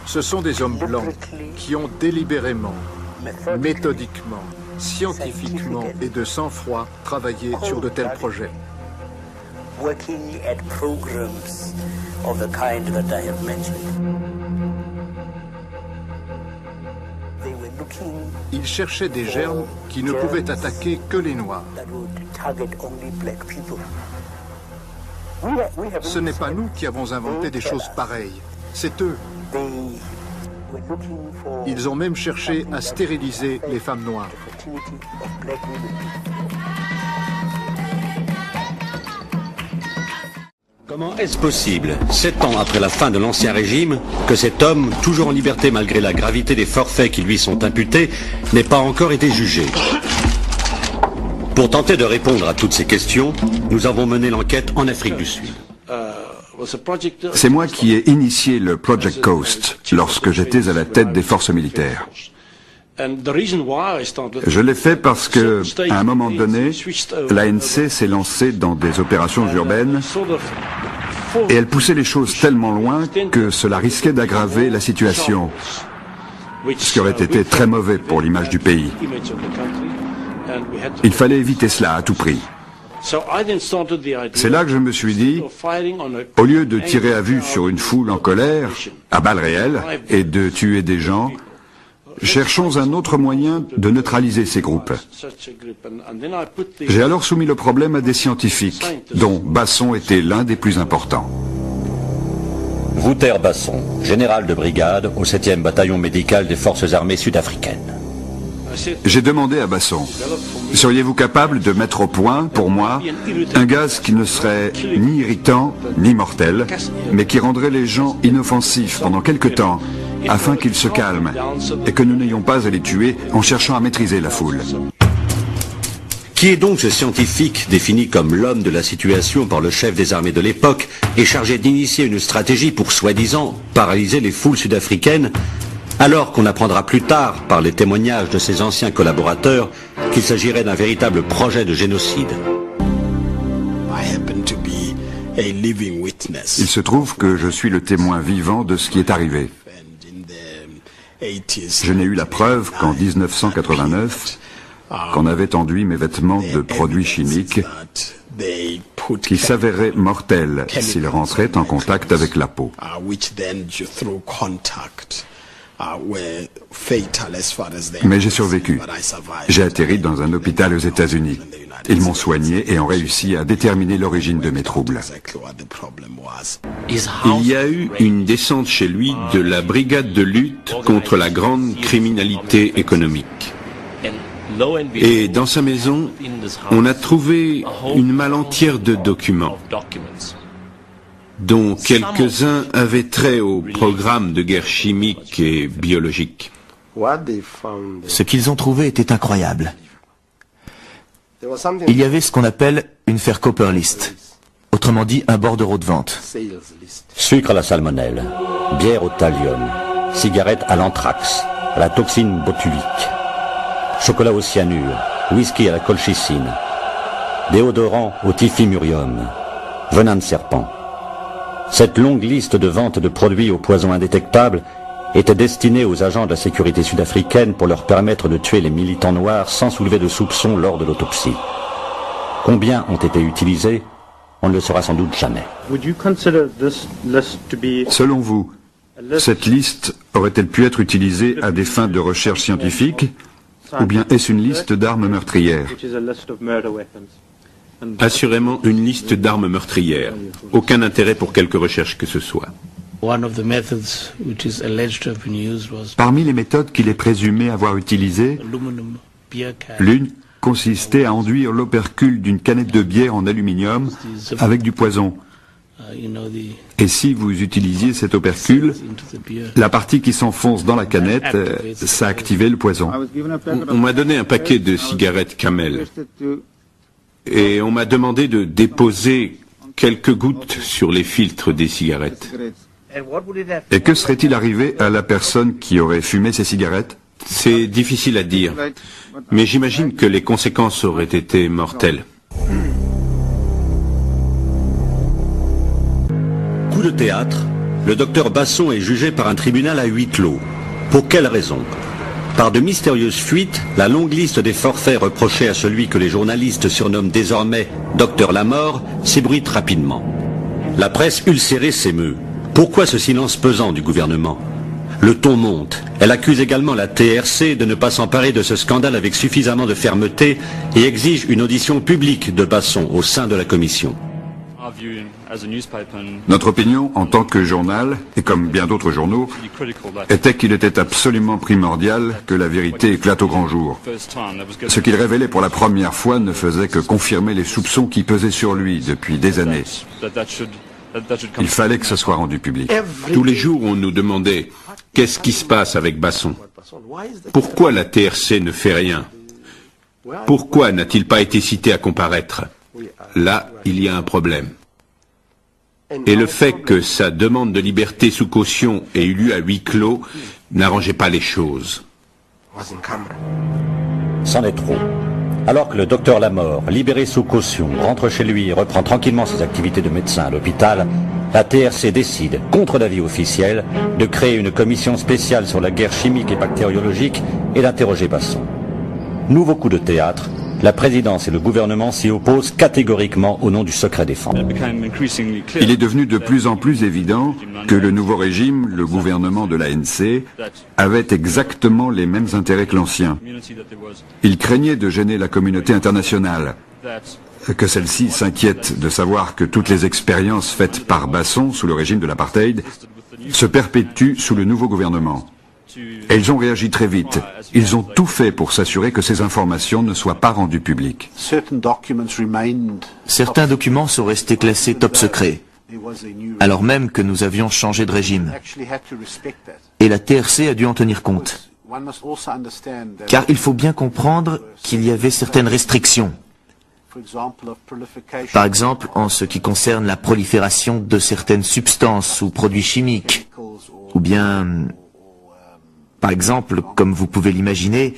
Ce sont des hommes blancs qui ont délibérément, méthodiquement, scientifiquement et de sang-froid travaillé sur de tels projets. Ils cherchaient des germes qui ne pouvaient attaquer que les Noirs. Ce n'est pas nous qui avons inventé des choses pareilles, c'est eux. Ils ont même cherché à stériliser les femmes noires. Comment est-ce possible, 7 ans après la fin de l'Ancien Régime, que cet homme, toujours en liberté malgré la gravité des forfaits qui lui sont imputés, n'ait pas encore été jugé? Pour tenter de répondre à toutes ces questions, nous avons mené l'enquête en Afrique du Sud. C'est moi qui ai initié le Project Coast lorsque j'étais à la tête des forces militaires. Je l'ai fait parce que, à un moment donné, l'ANC s'est lancée dans des opérations urbaines et elle poussait les choses tellement loin que cela risquait d'aggraver la situation, ce qui aurait été très mauvais pour l'image du pays. Il fallait éviter cela à tout prix. C'est là que je me suis dit, au lieu de tirer à vue sur une foule en colère, à balles réelles, et de tuer des gens, cherchons un autre moyen de neutraliser ces groupes. J'ai alors soumis le problème à des scientifiques, dont Basson était l'un des plus importants. Wouter Basson, général de brigade au 7e bataillon médical des forces armées sud-africaines. J'ai demandé à Basson, seriez-vous capable de mettre au point, pour moi, un gaz qui ne serait ni irritant, ni mortel, mais qui rendrait les gens inoffensifs pendant quelque temps, afin qu'ils se calment, et que nous n'ayons pas à les tuer en cherchant à maîtriser la foule. Qui est donc ce scientifique défini comme l'homme de la situation par le chef des armées de l'époque et chargé d'initier une stratégie pour soi-disant paralyser les foules sud-africaines, alors qu'on apprendra plus tard, par les témoignages de ses anciens collaborateurs, qu'il s'agirait d'un véritable projet de génocide. Il se trouve que je suis le témoin vivant de ce qui est arrivé. Je n'ai eu la preuve qu'en 1989, qu'on avait enduit mes vêtements de produits chimiques qui s'avéraient mortels s'ils rentraient en contact avec la peau. Mais j'ai survécu. J'ai atterri dans un hôpital aux États-Unis. Ils m'ont soigné et ont réussi à déterminer l'origine de mes troubles. Il y a eu une descente chez lui de la brigade de lutte contre la grande criminalité économique. Et dans sa maison, on a trouvé une malle entière de documents, dont quelques-uns avaient trait au programme de guerre chimique et biologique. Ce qu'ils ont trouvé était incroyable. Il y avait ce qu'on appelle une Verkoper List, autrement dit un bordereau de vente. Sucre à la salmonelle, bière au thallium, cigarette à l'anthrax, à la toxine botulique, chocolat au cyanure, whisky à la colchicine, déodorant au typhimurium, venin de serpent. Cette longue liste de ventes de produits au poison indétectable était destinée aux agents de la sécurité sud-africaine pour leur permettre de tuer les militants noirs sans soulever de soupçons lors de l'autopsie. Combien ont été utilisés, on ne le saura sans doute jamais. Selon vous, cette liste aurait-elle pu être utilisée à des fins de recherche scientifique, ou bien est-ce une liste d'armes meurtrières? Assurément une liste d'armes meurtrières. Aucun intérêt pour quelque recherche que ce soit. Parmi les méthodes qu'il est présumé avoir utilisées, l'une consistait à enduire l'opercule d'une canette de bière en aluminium avec du poison. Et si vous utilisiez cet opercule, la partie qui s'enfonce dans la canette, ça activait le poison. On m'a donné un paquet de cigarettes Camel. Et on m'a demandé de déposer quelques gouttes sur les filtres des cigarettes. Et que serait-il arrivé à la personne qui aurait fumé ces cigarettes? C'est difficile à dire, mais j'imagine que les conséquences auraient été mortelles. Coup de théâtre, le docteur Basson est jugé par un tribunal à huis clos. Pour quelle raison? Par de mystérieuses fuites, la longue liste des forfaits reprochés à celui que les journalistes surnomment désormais Docteur Lamort s'ébruite rapidement. La presse ulcérée s'émeut. Pourquoi ce silence pesant du gouvernement? Le ton monte. Elle accuse également la TRC de ne pas s'emparer de ce scandale avec suffisamment de fermeté et exige une audition publique de Basson au sein de la commission. Notre opinion, en tant que journal, et comme bien d'autres journaux, était qu'il était absolument primordial que la vérité éclate au grand jour. Ce qu'il révélait pour la première fois ne faisait que confirmer les soupçons qui pesaient sur lui depuis des années. Il fallait que ce soit rendu public. Tous les jours, on nous demandait « Qu'est-ce qui se passe avec Basson? Pourquoi la TRC ne fait rien? Pourquoi n'a-t-il pas été cité à comparaître ?» Là, il y a un problème. Et le fait que sa demande de liberté sous caution ait eu lieu à huis clos n'arrangeait pas les choses. C'en est trop. Alors que le docteur Lamort, libéré sous caution, rentre chez lui et reprend tranquillement ses activités de médecin à l'hôpital, la TRC décide, contre l'avis officiel, de créer une commission spéciale sur la guerre chimique et bactériologique et d'interroger Basson. Nouveau coup de théâtre, la présidence et le gouvernement s'y opposent catégoriquement au nom du secret défense. Il est devenu de plus en plus évident que le nouveau régime, le gouvernement de l'ANC, avait exactement les mêmes intérêts que l'ancien. Il craignait de gêner la communauté internationale, que celle-ci s'inquiète de savoir que toutes les expériences faites par Basson sous le régime de l'apartheid se perpétuent sous le nouveau gouvernement. Et ils ont réagi très vite. Ils ont tout fait pour s'assurer que ces informations ne soient pas rendues publiques. Certains documents sont restés classés top secret, alors même que nous avions changé de régime. Et la TRC a dû en tenir compte. Car il faut bien comprendre qu'il y avait certaines restrictions. Par exemple, en ce qui concerne la prolifération de certaines substances ou produits chimiques, ou bien... Par exemple, comme vous pouvez l'imaginer,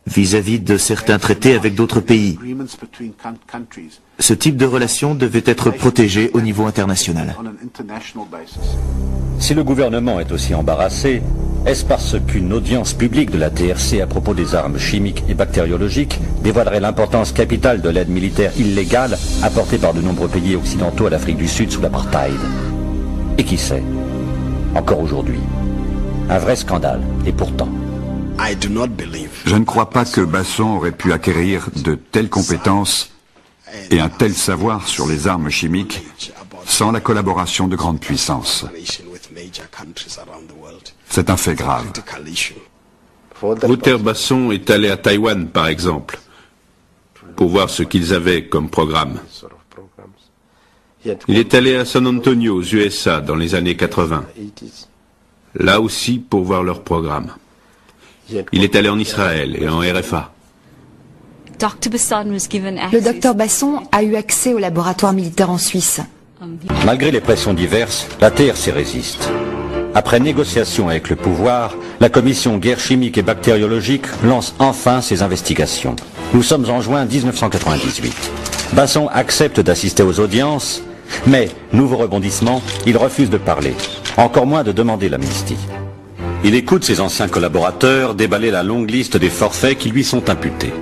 vis-à-vis de certains traités avec d'autres pays. Ce type de relation devait être protégé au niveau international. Si le gouvernement est aussi embarrassé, est-ce parce qu'une audience publique de la TRC à propos des armes chimiques et bactériologiques dévoilerait l'importance capitale de l'aide militaire illégale apportée par de nombreux pays occidentaux à l'Afrique du Sud sous l'apartheid? Et qui sait? Encore aujourd'hui. Un vrai scandale, et pourtant. Je ne crois pas que Basson aurait pu acquérir de telles compétences et un tel savoir sur les armes chimiques sans la collaboration de grandes puissances. C'est un fait grave. Wouter Basson est allé à Taïwan, par exemple, pour voir ce qu'ils avaient comme programme. Il est allé à San Antonio, aux USA, dans les années 80. Là aussi pour voir leur programme. Il est allé en Israël et en RFA. Le docteur Basson a eu accès au laboratoire militaire en Suisse. Malgré les pressions diverses, la TRC résiste. Après négociation avec le pouvoir, la commission guerre chimique et bactériologique lance enfin ses investigations. Nous sommes en juin 1998. Basson accepte d'assister aux audiences, mais, nouveau rebondissement, il refuse de parler, encore moins de demander l'amnistie. Il écoute ses anciens collaborateurs déballer la longue liste des forfaits qui lui sont imputés.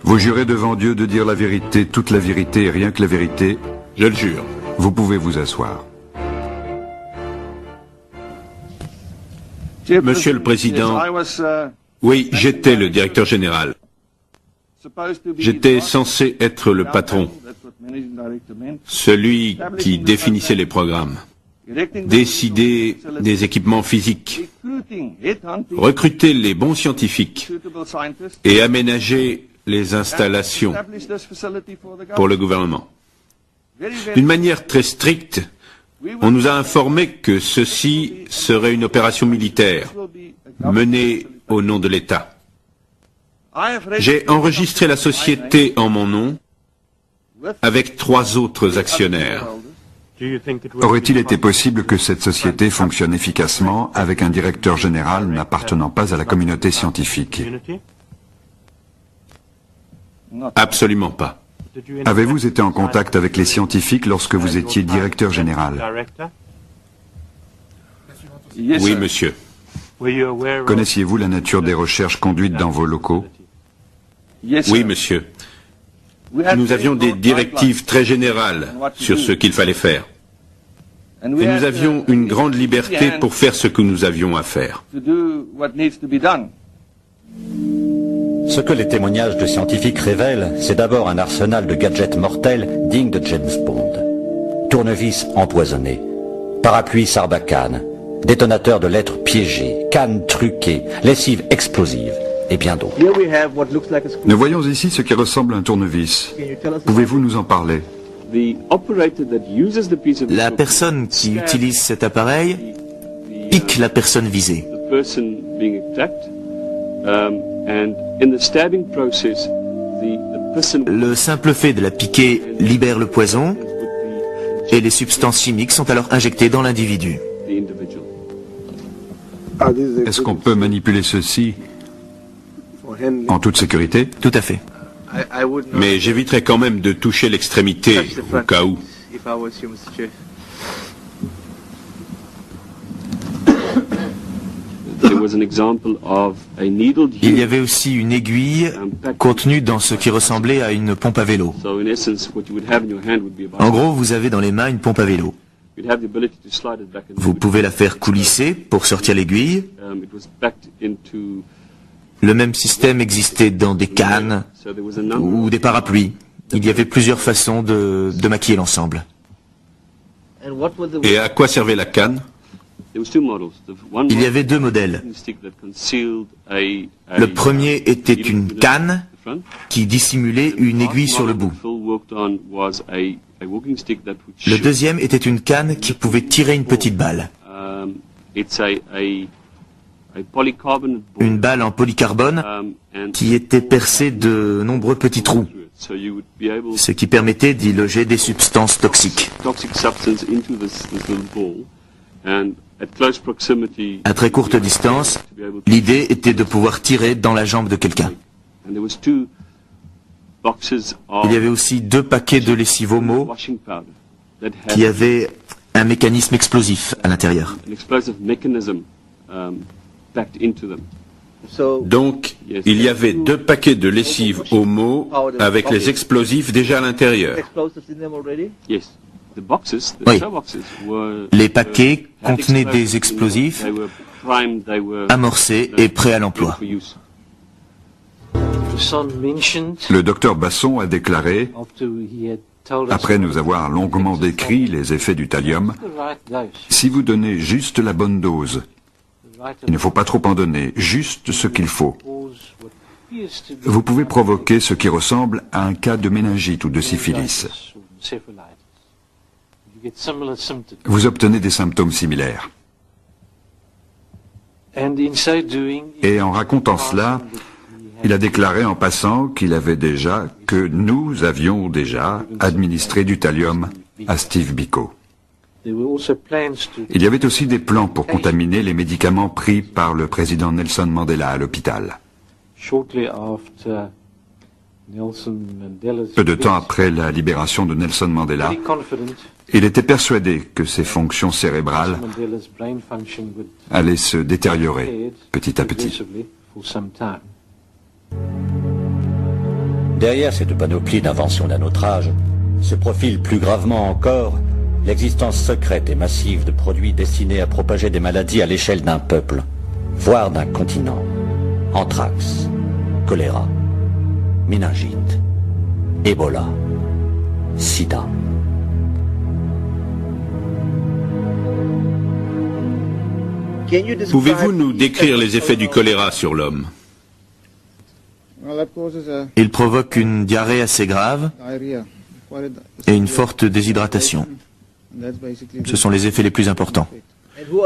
Vous jurez devant Dieu de dire la vérité, toute la vérité et rien que la vérité? Je le jure. Vous pouvez vous asseoir. Monsieur le Président, oui, j'étais le directeur général. J'étais censé être le patron, celui qui définissait les programmes, décider des équipements physiques, recruter les bons scientifiques et aménager les installations pour le gouvernement. D'une manière très stricte, on nous a informé que ceci serait une opération militaire menée au nom de l'État. J'ai enregistré la société en mon nom avec 3 autres actionnaires. Aurait-il été possible que cette société fonctionne efficacement avec un directeur général n'appartenant pas à la communauté scientifique? Absolument pas. Avez-vous été en contact avec les scientifiques lorsque vous étiez directeur général? Oui, monsieur. Connaissiez-vous la nature des recherches conduites dans vos locaux? Oui, monsieur. Nous avions des directives très générales sur ce qu'il fallait faire. Et nous avions une grande liberté pour faire ce que nous avions à faire. Ce que les témoignages de scientifiques révèlent, c'est d'abord un arsenal de gadgets mortels dignes de James Bond. Tournevis empoisonnés, parapluies Sarbacane, détonateurs de lettres piégées, cannes truquées, lessives explosives et bien d'autres. Nous voyons ici ce qui ressemble à un tournevis. Pouvez-vous nous en parler? La personne qui utilise cet appareil pique la personne visée. Le simple fait de la piquer libère le poison et les substances chimiques sont alors injectées dans l'individu. Est-ce qu'on peut manipuler ceci en toute sécurité? Tout à fait. Mais j'éviterais quand même de toucher l'extrémité, au cas où. Il y avait aussi une aiguille contenue dans ce qui ressemblait à une pompe à vélo. En gros, vous avez dans les mains une pompe à vélo. Vous pouvez la faire coulisser pour sortir l'aiguille. Le même système existait dans des cannes ou des parapluies. Il y avait plusieurs façons de maquiller l'ensemble. Et à quoi servait la canne? Il y avait deux modèles. Le premier était une canne qui dissimulait une aiguille sur le bout. Le deuxième était une canne qui pouvait tirer une petite balle. Une balle en polycarbone qui était percée de nombreux petits trous, ce qui permettait d'y loger des substances toxiques. À très courte distance, l'idée était de pouvoir tirer dans la jambe de quelqu'un. Il y avait aussi deux paquets de lessive Omo qui avaient un mécanisme explosif à l'intérieur. Donc, il y avait deux paquets de lessive Omo avec les explosifs déjà à l'intérieur. Oui. Les paquets contenaient des explosifs amorcés et prêts à l'emploi. Le docteur Basson a déclaré, après nous avoir longuement décrit les effets du thallium, si vous donnez juste la bonne dose, il ne faut pas trop en donner, juste ce qu'il faut, vous pouvez provoquer ce qui ressemble à un cas de méningite ou de syphilis. Vous obtenez des symptômes similaires. Et en racontant cela, il a déclaré en passant que nous avions déjà administré du thallium à Steve Biko. Il y avait aussi des plans pour contaminer les médicaments pris par le président Nelson Mandela à l'hôpital. Peu de temps après la libération de Nelson Mandela, il était persuadé que ses fonctions cérébrales allaient se détériorer petit à petit. Derrière cette panoplie d'inventions d'un autre âge, se profile plus gravement encore l'existence secrète et massive de produits destinés à propager des maladies à l'échelle d'un peuple, voire d'un continent. Anthrax, choléra, méningite, Ebola, sida. Pouvez-vous nous décrire les effets du choléra sur l'homme? Il provoque une diarrhée assez grave et une forte déshydratation. Ce sont les effets les plus importants.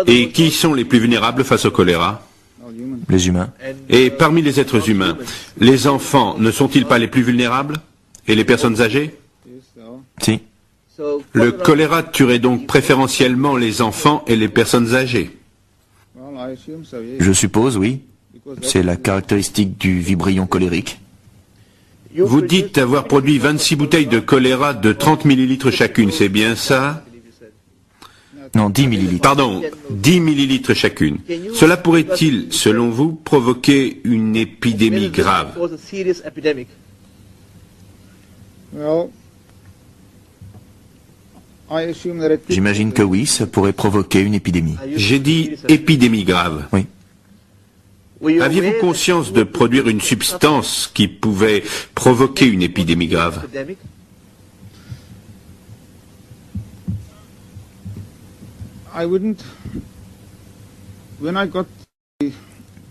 Et qui sont les plus vulnérables face au choléra? Les humains. Et parmi les êtres humains, les enfants ne sont-ils pas les plus vulnérables? Et les personnes âgées? Si. Le choléra tuerait donc préférentiellement les enfants et les personnes âgées? Je suppose, oui. C'est la caractéristique du vibrion cholérique. Vous dites avoir produit 26 bouteilles de choléra de 30 millilitres chacune, c'est bien ça? Non, 10 millilitres. Pardon, 10 millilitres chacune. Cela pourrait-il, selon vous, provoquer une épidémie grave? J'imagine que oui, ça pourrait provoquer une épidémie. J'ai dit épidémie grave. Oui. Aviez-vous conscience de produire une substance qui pouvait provoquer une épidémie grave?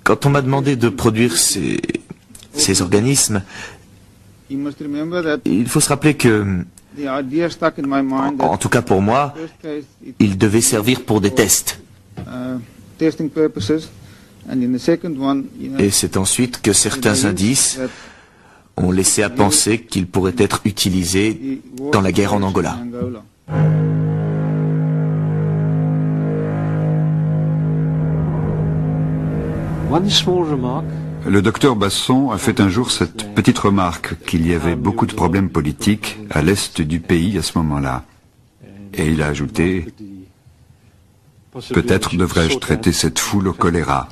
Quand on m'a demandé de produire ces organismes, il faut se rappeler que, en tout cas pour moi, ils devaient servir pour des tests. Et c'est ensuite que certains indices ont laissé à penser qu'ils pourraient être utilisés dans la guerre en Angola. Le docteur Basson a fait un jour cette petite remarque qu'il y avait beaucoup de problèmes politiques à l'est du pays à ce moment-là. Et il a ajouté « Peut-être devrais-je traiter cette foule au choléra ».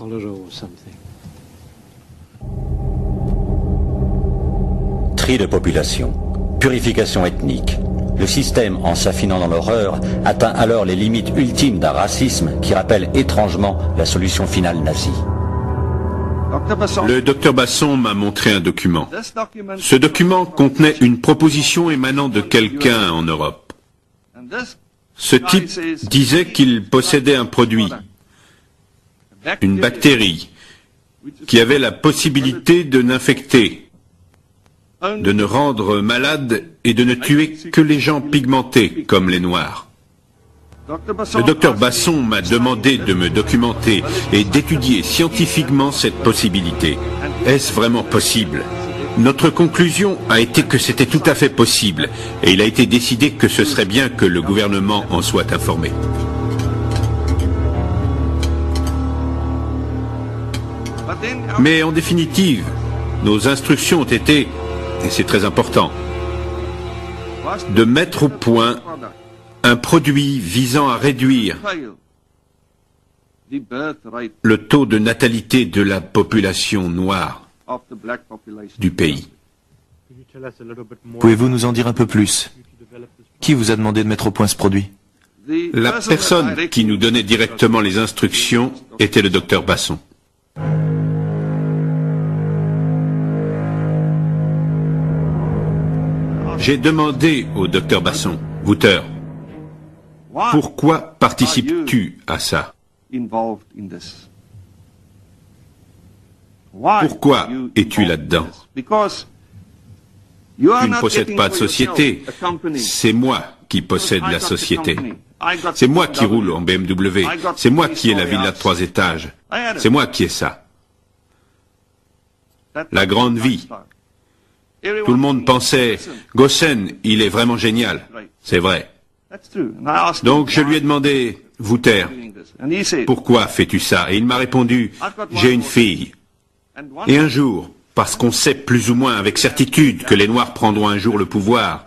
Tri de population, purification ethnique. Le système, en s'affinant dans l'horreur, atteint alors les limites ultimes d'un racisme qui rappelle étrangement la solution finale nazie. Le docteur Basson m'a montré un document. Ce document contenait une proposition émanant de quelqu'un en Europe. Ce type disait qu'il possédait un produit, une bactérie, qui avait la possibilité de n'infecter, de ne rendre malade et de ne tuer que les gens pigmentés comme les Noirs. Le docteur Basson m'a demandé de me documenter et d'étudier scientifiquement cette possibilité. Est-ce vraiment possible? Notre conclusion a été que c'était tout à fait possible, et il a été décidé que ce serait bien que le gouvernement en soit informé. Mais en définitive, nos instructions ont été, et c'est très important, de mettre au point un produit visant à réduire le taux de natalité de la population noire du pays. Pouvez-vous nous en dire un peu plus? Qui vous a demandé de mettre au point ce produit? La personne qui nous donnait directement les instructions était le docteur Basson. J'ai demandé au docteur Basson, Wouter, pourquoi participes-tu à ça? Pourquoi es-tu là-dedans? Tu ne possèdes pas de société, c'est moi qui possède la société. C'est moi qui roule en BMW, c'est moi qui ai la villa de 3 étages, c'est moi qui ai ça. La grande vie. Tout le monde pensait, Gossen, il est vraiment génial. C'est vrai. Donc je lui ai demandé, Wouter, pourquoi fais-tu ça? Et il m'a répondu, j'ai une fille. Et un jour, parce qu'on sait plus ou moins avec certitude que les Noirs prendront un jour le pouvoir,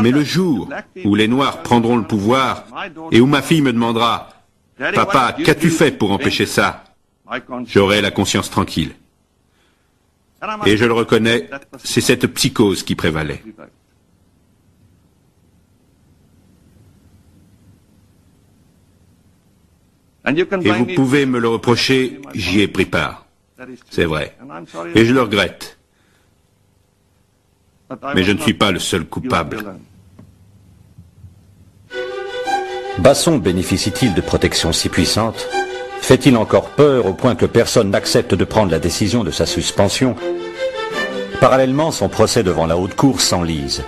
mais le jour où les Noirs prendront le pouvoir et où ma fille me demandera, papa, qu'as-tu fait pour empêcher ça? J'aurai la conscience tranquille. Et je le reconnais, c'est cette psychose qui prévalait. Et vous pouvez me le reprocher, j'y ai pris part. C'est vrai. Et je le regrette. Mais je ne suis pas le seul coupable. Basson bénéficie-t-il de protection si puissante? Fait-il encore peur au point que personne n'accepte de prendre la décision de sa suspension? Parallèlement, son procès devant la haute cour s'enlise.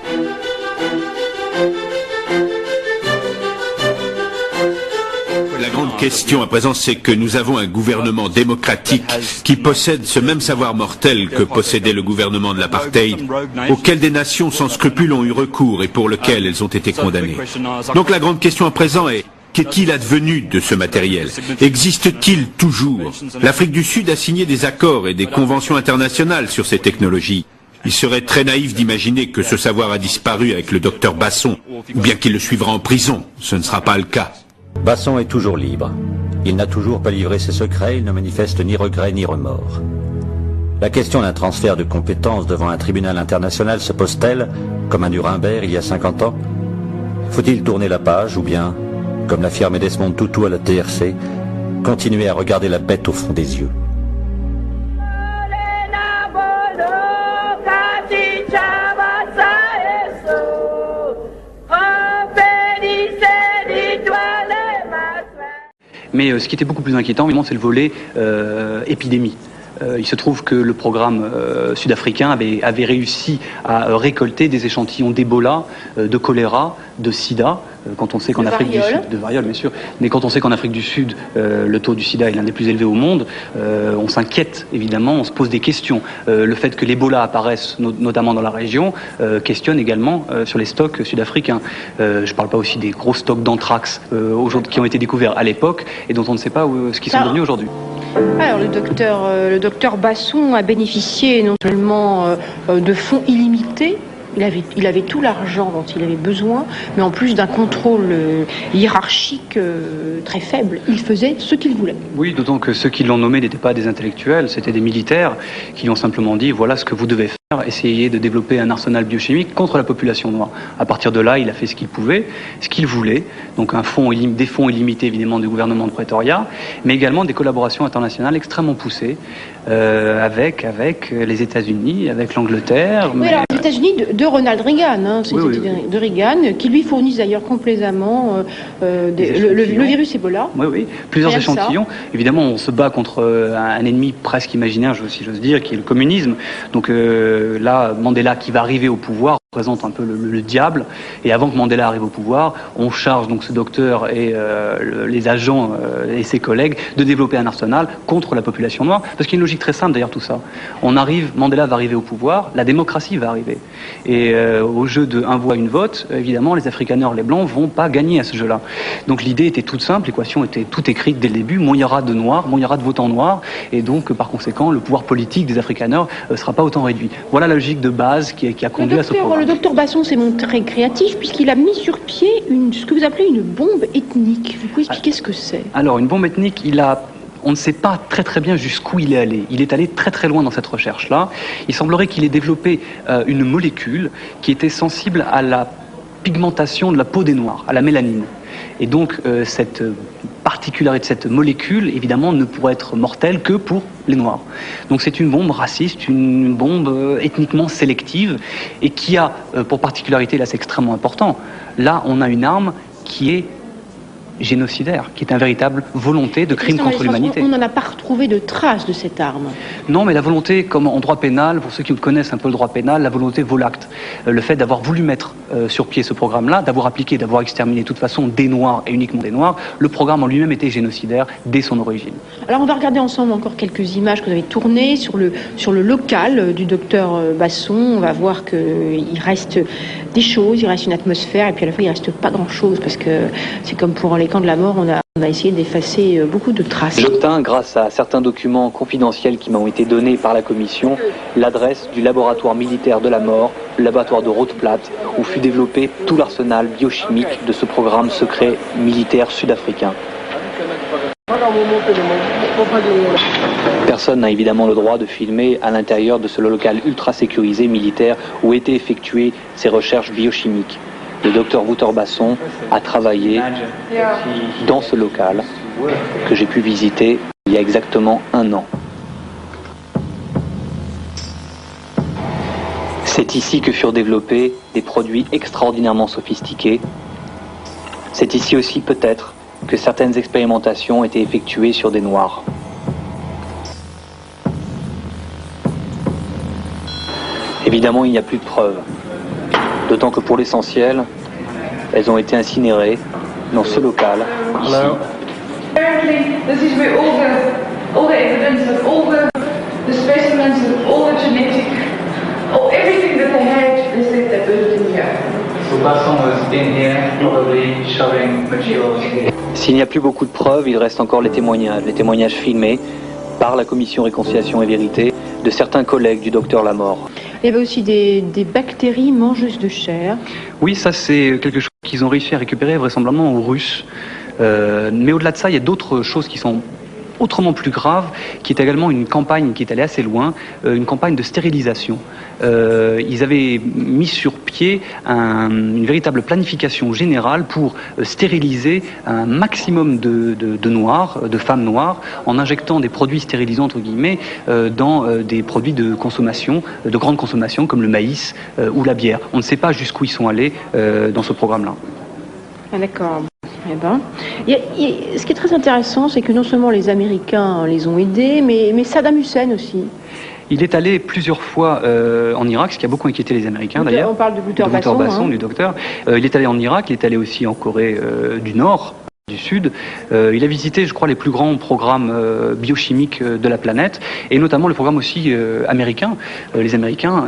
La grande question à présent, c'est que nous avons un gouvernement démocratique qui possède ce même savoir mortel que possédait le gouvernement de l'apartheid, auquel des nations sans scrupules ont eu recours et pour lequel elles ont été condamnées. Donc la grande question à présent est, Qu'est-il advenu de ce matériel? Existe-t-il toujours? L'Afrique du Sud a signé des accords et des conventions internationales sur ces technologies. Il serait très naïf d'imaginer que ce savoir a disparu avec le docteur Basson, ou bien qu'il le suivra en prison. Ce ne sera pas le cas. Basson est toujours libre. Il n'a toujours pas livré ses secrets, il ne manifeste ni regret ni remords. La question d'un transfert de compétences devant un tribunal international se pose-t-elle, comme à Nuremberg il y a 50 ans? Faut-il tourner la page ou bien, comme l'affirmait Desmond Tutu à la TRC, continuer à regarder la bête au fond des yeux? Mais ce qui était beaucoup plus inquiétant, évidemment, c'est le volet épidémie. Il se trouve que le programme sud-africain avait réussi à récolter des échantillons d'Ebola, de choléra, de sida, quand on sait qu'en Afrique du Sud, de variole bien sûr, mais quand on sait qu'en Afrique du Sud, le taux du sida est l'un des plus élevés au monde, on s'inquiète évidemment, on se pose des questions. Le fait que l'Ebola apparaisse notamment dans la région questionne également sur les stocks sud-africains. Je ne parle pas aussi des gros stocks d'anthrax qui ont été découverts à l'époque et dont on ne sait pas ce qu'ils sont devenus aujourd'hui. Alors le docteur Basson a bénéficié non seulement de fonds illimités, il avait tout l'argent dont il avait besoin, mais en plus d'un contrôle hiérarchique très faible. Il faisait ce qu'il voulait. Oui, d'autant que ceux qui l'ont nommé n'étaient pas des intellectuels, c'était des militaires qui lui ont simplement dit voilà ce que vous devez faire, essayer de développer un arsenal biochimique contre la population noire. À partir de là, il a fait ce qu'il pouvait, ce qu'il voulait, donc des fonds illimités évidemment du gouvernement de Pretoria, mais également des collaborations internationales extrêmement poussées avec les États-Unis, avec l'Angleterre. Oui, alors les États-Unis de Ronald Reagan, de Reagan, qui lui fournissent d'ailleurs complaisamment le virus Ebola. Oui, plusieurs échantillons. Évidemment, on se bat contre un ennemi presque imaginaire, si j'ose dire, qui est le communisme. Donc là, Mandela, qui va arriver au pouvoir, représente un peu le diable, et avant que Mandela arrive au pouvoir, on charge donc ce docteur et les agents et ses collègues de développer un arsenal contre la population noire, parce qu'il y a une logique très simple derrière tout ça. Mandela va arriver au pouvoir, la démocratie va arriver, et au jeu de un voix une vote, évidemment les Afrikaners, les blancs vont pas gagner à ce jeu-là. Donc l'idée était toute simple, l'équation était toute écrite dès le début, moins il y aura de noirs, moins il y aura de votants noirs, et donc par conséquent le pouvoir politique des Afrikaners sera pas autant réduit. Voilà la logique de base qui a conduit à ce programme. Le docteur Basson s'est montré créatif puisqu'il a mis sur pied ce que vous appelez une bombe ethnique. Vous pouvez expliquer ce que c'est? Alors, une bombe ethnique, on ne sait pas très bien jusqu'où il est allé. Il est allé très loin dans cette recherche-là. Il semblerait qu'il ait développé une molécule qui était sensible à la pigmentation de la peau des Noirs, à la mélanine. Et donc, cette particularité de cette molécule, évidemment, ne pourrait être mortelle que pour les Noirs. Donc c'est une bombe raciste, une bombe ethniquement sélective, et qui a, pour particularité, là c'est extrêmement important, là on a une arme qui est génocidaire, qui est une véritable volonté de crime contre l'humanité. On n'en a pas retrouvé de traces de cette arme. Non, mais la volonté, comme en droit pénal, pour ceux qui connaissent un peu le droit pénal, la volonté vaut l'acte. Le fait d'avoir voulu mettre sur pied ce programme-là, d'avoir appliqué, d'avoir exterminé de toute façon des Noirs et uniquement des Noirs, le programme en lui-même était génocidaire dès son origine. Alors on va regarder ensemble encore quelques images que vous avez tournées sur le local du docteur Basson. On va voir qu'il reste des choses, il reste une atmosphère, et puis à la fois il reste pas grand-chose, parce que c'est comme pour les camps de la mort, on a essayé d'effacer beaucoup de traces. J'obtins, grâce à certains documents confidentiels qui m'ont été donnés par la commission, l'adresse du laboratoire militaire de la mort, le laboratoire de Rotplatte, où fut développé tout l'arsenal biochimique de ce programme secret militaire sud-africain. Personne n'a évidemment le droit de filmer à l'intérieur de ce local ultra sécurisé militaire où étaient effectuées ces recherches biochimiques. Le docteur Wouter Basson a travaillé dans ce local que j'ai pu visiter il y a exactement 1 an. C'est ici que furent développés des produits extraordinairement sophistiqués. C'est ici aussi peut-être que certaines expérimentations étaient effectuées sur des Noirs. Évidemment, il n'y a plus de preuves. D'autant que pour l'essentiel, elles ont été incinérées dans ce local, ici. Apparently, this is where all the evidence of all the specimens of all the genetic, everything that they had, they said they burned in here. S'il n'y a plus beaucoup de preuves, il reste encore les témoignages filmés par la commission Réconciliation et Vérité de certains collègues du docteur Lamort. Il y avait aussi des bactéries mangeuses de chair. Oui, ça c'est quelque chose qu'ils ont réussi à récupérer vraisemblablement aux Russes. Mais au-delà de ça, il y a d'autres choses qui sont autrement plus grave, qui est également une campagne qui est allée assez loin, une campagne de stérilisation. Ils avaient mis sur pied une véritable planification générale pour stériliser un maximum de noirs, de femmes noires, en injectant des produits stérilisants, entre guillemets, dans des produits de consommation, de grande consommation, comme le maïs ou la bière. On ne sait pas jusqu'où ils sont allés dans ce programme-là. Ah, d'accord. Eh ben, ce qui est très intéressant, c'est que non seulement les Américains les ont aidés, mais Saddam Hussein aussi. Il est allé plusieurs fois en Irak, ce qui a beaucoup inquiété les Américains d'ailleurs. On parle de Wouter Basson, du docteur. Il est allé en Irak, il est allé aussi en Corée du Nord, du Sud. Il a visité, je crois, les plus grands programmes biochimiques de la planète, et notamment le programme aussi américain. Les Américains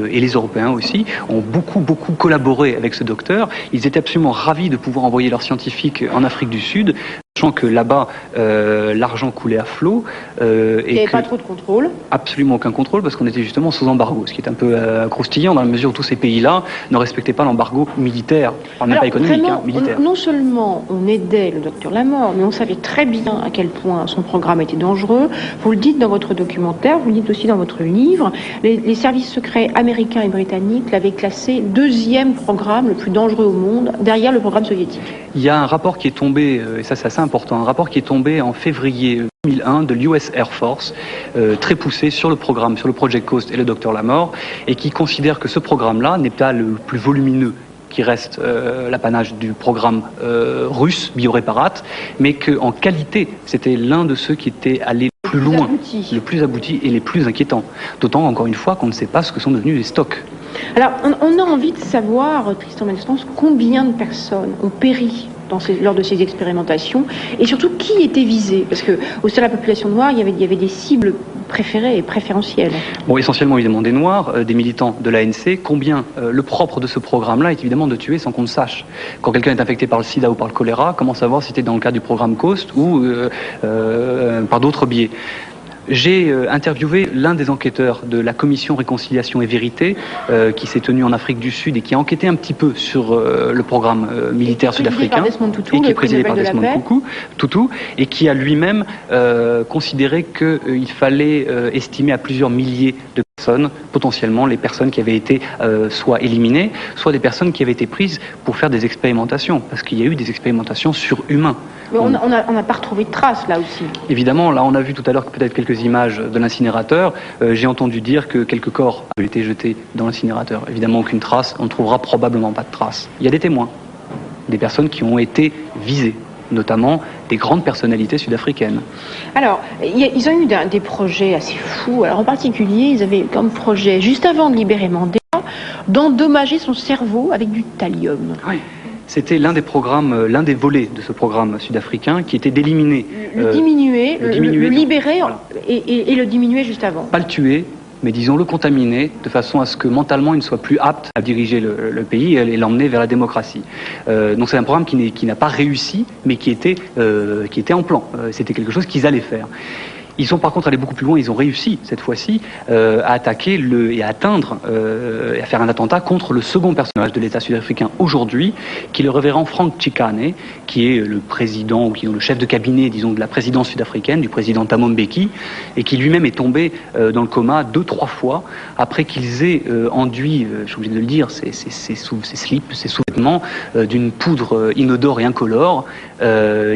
et les Européens aussi ont beaucoup collaboré avec ce docteur. Ils étaient absolument ravis de pouvoir envoyer leurs scientifiques en Afrique du Sud, sachant que là-bas, l'argent coulait à flot. Il n'y avait pas trop de contrôle. Absolument aucun contrôle, parce qu'on était justement sous embargo, ce qui est un peu croustillant dans la mesure où tous ces pays-là ne respectaient pas l'embargo militaire, même pas économique, vraiment, militaire. Non seulement on aidait le docteur Lamort, mais on savait très bien à quel point son programme était dangereux. Vous le dites dans votre documentaire, vous le dites aussi dans votre livre, les services secrets américains et britanniques l'avaient classé 2e programme le plus dangereux au monde, derrière le programme soviétique. Il y a un rapport qui est tombé, et ça c'est assez important, un rapport qui est tombé en février 2001 de l'US Air Force, très poussé sur le programme, sur le Project Coast et le Dr Lamort, et qui considère que ce programme-là n'est pas le plus volumineux qui reste l'apanage du programme russe, Bioréparate, mais qu'en qualité, c'était l'un de ceux qui était allé plus loin, le plus abouti et les plus inquiétants. D'autant, encore une fois, qu'on ne sait pas ce que sont devenus les stocks. Alors, on a envie de savoir, Tristan Malestance, combien de personnes ont péri lors de ces expérimentations, et surtout qui était visé, parce que au sein de la population noire, il y avait des cibles préférées et préférentielles. Bon, essentiellement évidemment des Noirs, des militants de l'ANC. Combien le propre de ce programme-là est évidemment de tuer sans qu'on le sache. Quand quelqu'un est infecté par le sida ou par le choléra, comment savoir si c'était dans le cadre du programme Coast ou par d'autres biais? J'ai interviewé l'un des enquêteurs de la commission Réconciliation et Vérité qui s'est tenue en Afrique du Sud et qui a enquêté un petit peu sur le programme militaire sud-africain, et qui est présidé par Desmond Tutu, et qui a lui-même considéré qu'il fallait estimer à plusieurs milliers de personnes, potentiellement les personnes qui avaient été soit éliminées, soit des personnes qui avaient été prises pour faire des expérimentations, parce qu'il y a eu des expérimentations sur humains. Mais on n'a pas retrouvé de traces là aussi. Évidemment, là on a vu tout à l'heure peut-être quelques images de l'incinérateur. J'ai entendu dire que quelques corps avaient été jetés dans l'incinérateur. Évidemment, aucune trace, on ne trouvera probablement pas de traces. Il y a des témoins, des personnes qui ont été visées, notamment des grandes personnalités sud-africaines. Alors, ils ont eu des projets assez fous. Alors en particulier, ils avaient comme projet, juste avant de libérer Mandela, d'endommager son cerveau avec du thallium. Oui. C'était l'un des programmes, l'un des volets de ce programme sud-africain qui était d'éliminer... Le diminuer, le libérer, voilà. et le diminuer juste avant. Pas le tuer, mais disons le contaminer de façon à ce que mentalement il ne soit plus apte à diriger le pays et l'emmener vers la démocratie. Donc c'est un programme qui n'a pas réussi, mais qui était en plan. C'était quelque chose qu'ils allaient faire. Ils sont par contre allés beaucoup plus loin, ils ont réussi cette fois-ci à attaquer et à atteindre et à faire un attentat contre le second personnage de l'État sud-africain aujourd'hui, qui est le révérend Frank Chikane, qui est le président, ou qui est le chef de cabinet, disons, de la présidence sud-africaine, du président Thabo Mbeki, et qui lui-même est tombé dans le coma 2-3 fois après qu'ils aient enduit, je suis obligé de le dire, ses slips, ses sous-vêtements d'une poudre inodore et incolore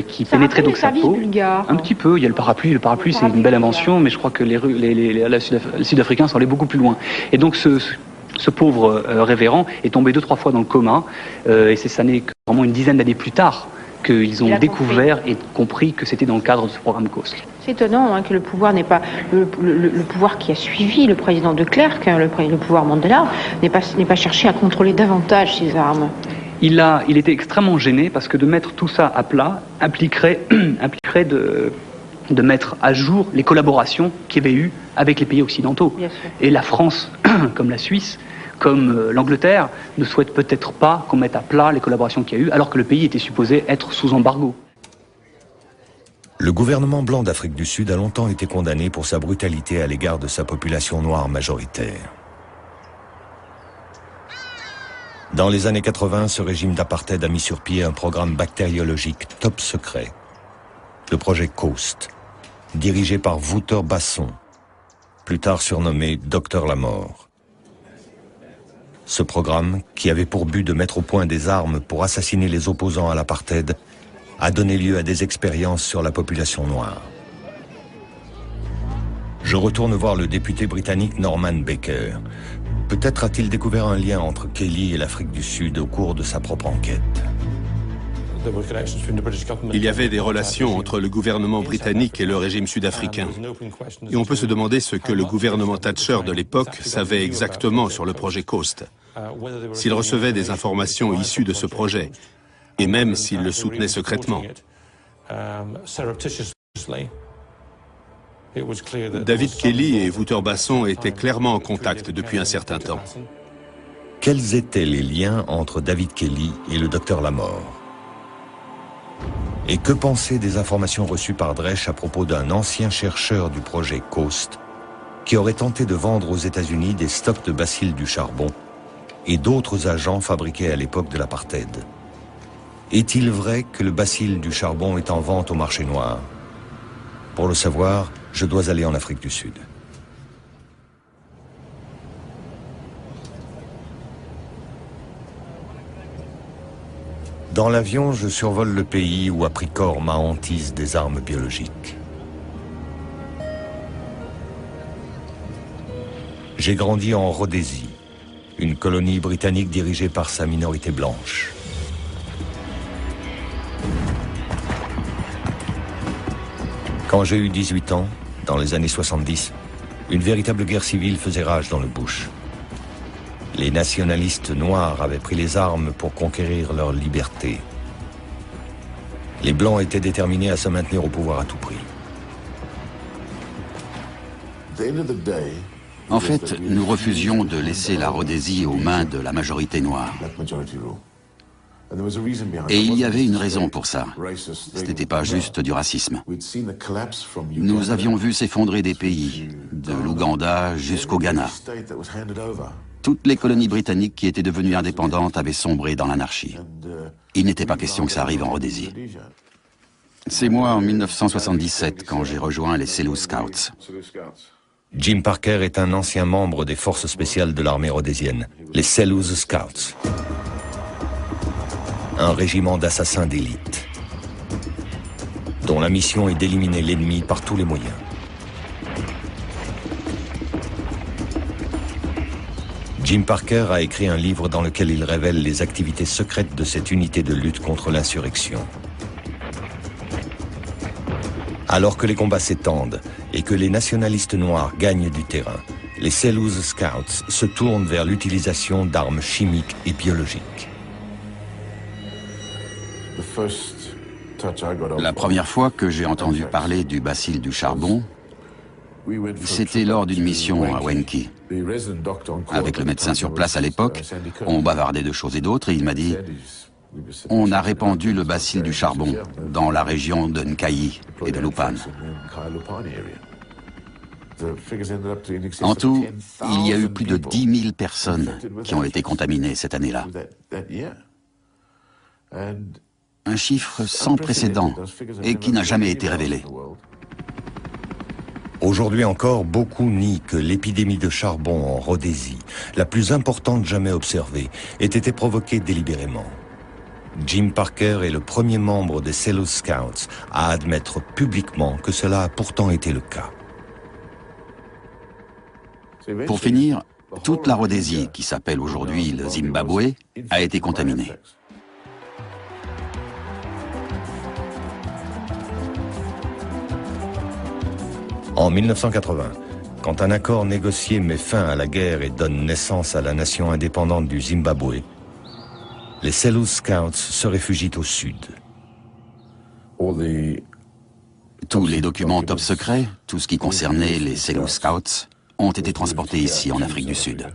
qui pénétrait donc sa peau. Bulgare. Un petit peu, il y a le parapluie c'est une belle invention, mais je crois que les Sud-Africains sont allés beaucoup plus loin. Et donc ce pauvre révérend est tombé 2-3 fois dans le coma, et ça n'est que vraiment une dizaine d'années plus tard qu'ils ont découvert et compris que c'était dans le cadre de ce programme Coast. C'est étonnant que le pouvoir n'est pas le pouvoir qui a suivi le président de Klerk, le pouvoir Mandela, n'ait pas cherché à contrôler davantage ses armes. Il était extrêmement gêné parce que de mettre tout ça à plat impliquerait de mettre à jour les collaborations qu'il y avait eu avec les pays occidentaux. Et la France, comme la Suisse, comme l'Angleterre, ne souhaite peut-être pas qu'on mette à plat les collaborations qu'il y a eu, alors que le pays était supposé être sous embargo. Le gouvernement blanc d'Afrique du Sud a longtemps été condamné pour sa brutalité à l'égard de sa population noire majoritaire. Dans les années 80, ce régime d'apartheid a mis sur pied un programme bactériologique top secret, le projet COAST, dirigé par Wouter Basson, plus tard surnommé Docteur la Mort. Ce programme, qui avait pour but de mettre au point des armes pour assassiner les opposants à l'apartheid, a donné lieu à des expériences sur la population noire. Je retourne voir le député britannique Norman Baker. Peut-être a-t-il découvert un lien entre Kelly et l'Afrique du Sud au cours de sa propre enquête. Il y avait des relations entre le gouvernement britannique et le régime sud-africain. Et on peut se demander ce que le gouvernement Thatcher de l'époque savait exactement sur le projet COAST. S'il recevait des informations issues de ce projet, et même s'il le soutenait secrètement. David Kelly et Wouter Basson étaient clairement en contact depuis un certain temps. Quels étaient les liens entre David Kelly et le docteur Lamort? Et que penser des informations reçues par Dresch à propos d'un ancien chercheur du projet COAST qui aurait tenté de vendre aux États-Unis des stocks de bacilles du charbon et d'autres agents fabriqués à l'époque de l'apartheid? Est-il vrai que le bacille du charbon est en vente au marché noir? Pour le savoir, je dois aller en Afrique du Sud. Dans l'avion, je survole le pays où a pris corps ma hantise des armes biologiques. J'ai grandi en Rhodésie, une colonie britannique dirigée par sa minorité blanche. Quand j'ai eu 18 ans, dans les années 70, une véritable guerre civile faisait rage dans le bush. Les nationalistes noirs avaient pris les armes pour conquérir leur liberté. Les Blancs étaient déterminés à se maintenir au pouvoir à tout prix. En fait, nous refusions de laisser la Rhodésie aux mains de la majorité noire. Et il y avait une raison pour ça. Ce n'était pas juste du racisme. Nous avions vu s'effondrer des pays, de l'Ouganda jusqu'au Ghana. Toutes les colonies britanniques qui étaient devenues indépendantes avaient sombré dans l'anarchie. Il n'était pas question que ça arrive en Rhodésie. C'est moi, en 1977, quand j'ai rejoint les Selous Scouts. Jim Parker est un ancien membre des forces spéciales de l'armée rhodésienne, les Selous Scouts. Un régiment d'assassins d'élite, dont la mission est d'éliminer l'ennemi par tous les moyens. Jim Parker a écrit un livre dans lequel il révèle les activités secrètes de cette unité de lutte contre l'insurrection. Alors que les combats s'étendent et que les nationalistes noirs gagnent du terrain, les Selous Scouts se tournent vers l'utilisation d'armes chimiques et biologiques. La première fois que j'ai entendu parler du bacille du charbon, c'était lors d'une mission à Wenki. Avec le médecin sur place à l'époque, on bavardait de choses et d'autres et il m'a dit « On a répandu le bacille du charbon dans la région de Nkayi et de Lupan. » En tout, il y a eu plus de 10 000 personnes qui ont été contaminées cette année-là. Un chiffre sans précédent et qui n'a jamais été révélé. Aujourd'hui encore, beaucoup nient que l'épidémie de charbon en Rhodésie, la plus importante jamais observée, ait été provoquée délibérément. Jim Parker est le premier membre des Selous Scouts à admettre publiquement que cela a pourtant été le cas. Pour finir, toute la Rhodésie, qui s'appelle aujourd'hui le Zimbabwe, a été contaminée. En 1980, quand un accord négocié met fin à la guerre et donne naissance à la nation indépendante du Zimbabwe, les Selous Scouts se réfugient au sud. Tous les documents top secrets, tout ce qui concernait les Selous Scouts, ont été transportés ici en Afrique du Sud.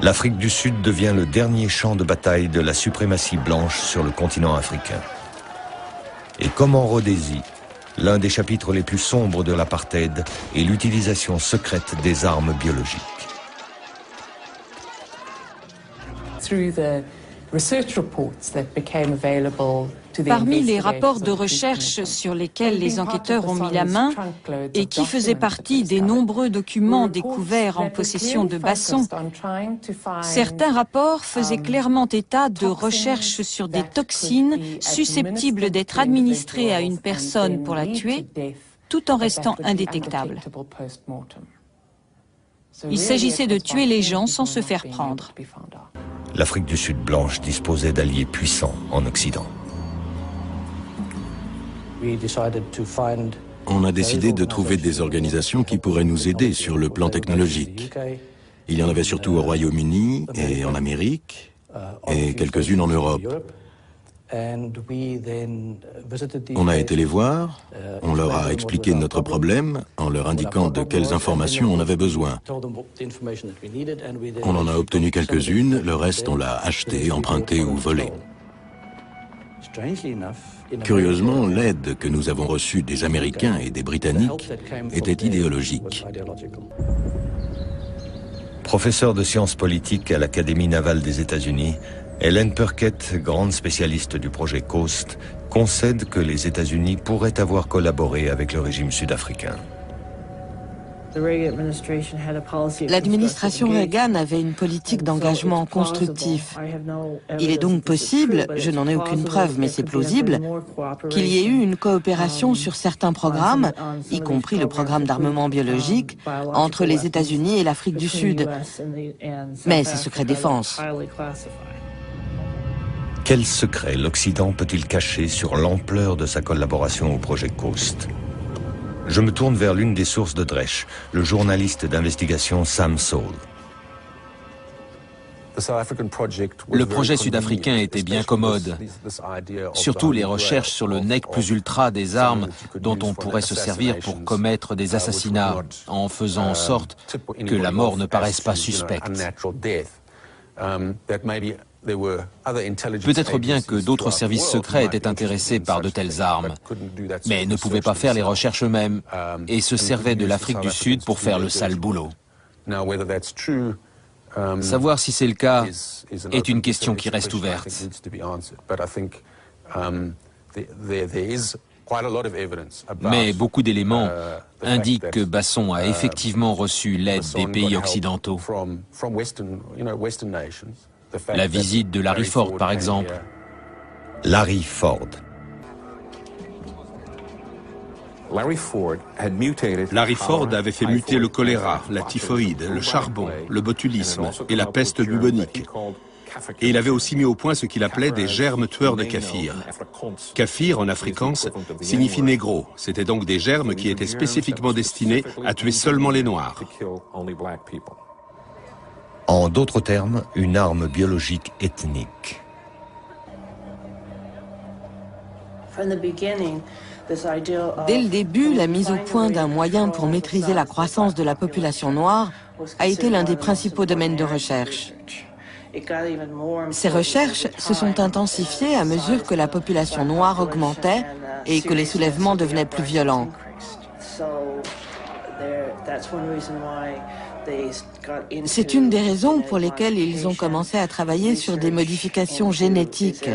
l'Afrique du Sud devient le dernier champ de bataille de la suprématie blanche sur le continent africain. Et comme en Rhodésie, l'un des chapitres les plus sombres de l'apartheid est l'utilisation secrète des armes biologiques. Parmi les rapports de recherche sur lesquels les enquêteurs ont mis la main et qui faisaient partie des nombreux documents découverts en possession de Basson, certains rapports faisaient clairement état de recherches sur des toxines susceptibles d'être administrées à une personne pour la tuer, tout en restant indétectables. Il s'agissait de tuer les gens sans se faire prendre. L'Afrique du Sud blanche disposait d'alliés puissants en Occident. On a décidé de trouver des organisations qui pourraient nous aider sur le plan technologique. Il y en avait surtout au Royaume-Uni et en Amérique, et quelques-unes en Europe. On a été les voir, on leur a expliqué notre problème en leur indiquant de quelles informations on avait besoin. On en a obtenu quelques-unes, le reste on l'a acheté, emprunté ou volé. Curieusement, l'aide que nous avons reçue des Américains et des Britanniques était idéologique. Professeure de sciences politiques à l'Académie navale des États-Unis, Helen Perkett, grande spécialiste du projet Coast, concède que les États-Unis pourraient avoir collaboré avec le régime sud-africain. L'administration Reagan avait une politique d'engagement constructif. Il est donc possible, je n'en ai aucune preuve, mais c'est plausible, qu'il y ait eu une coopération sur certains programmes, y compris le programme d'armement biologique, entre les États-Unis et l'Afrique du Sud. Mais c'est secret défense. Quel secret l'Occident peut-il cacher sur l'ampleur de sa collaboration au projet Coast? Je me tourne vers l'une des sources de Dresch, le journaliste d'investigation Sam Saul. Le projet sud-africain était bien commode. Surtout les recherches sur le nec plus ultra des armes dont on pourrait se servir pour commettre des assassinats, en faisant en sorte que la mort ne paraisse pas suspecte. Peut-être bien que d'autres services secrets étaient intéressés par de telles armes, mais ne pouvaient pas faire les recherches eux-mêmes et se servaient de l'Afrique du Sud pour faire le sale boulot. Savoir si c'est le cas est une question qui reste ouverte. Mais beaucoup d'éléments indiquent que Basson a effectivement reçu l'aide des pays occidentaux. La visite de Larry Ford, par exemple. Larry Ford. Larry Ford avait fait muter le choléra, la typhoïde, le charbon, le botulisme et la peste bubonique. Et il avait aussi mis au point ce qu'il appelait des germes tueurs de kaffir. Kaffir, en afrikaans, signifie négro. C'était donc des germes qui étaient spécifiquement destinés à tuer seulement les Noirs. En d'autres termes, une arme biologique ethnique. Dès le début, la mise au point d'un moyen pour maîtriser la croissance de la population noire a été l'un des principaux domaines de recherche. Ces recherches se sont intensifiées à mesure que la population noire augmentait et que les soulèvements devenaient plus violents. C'est une des raisons pour lesquelles ils ont commencé à travailler sur des modifications génétiques,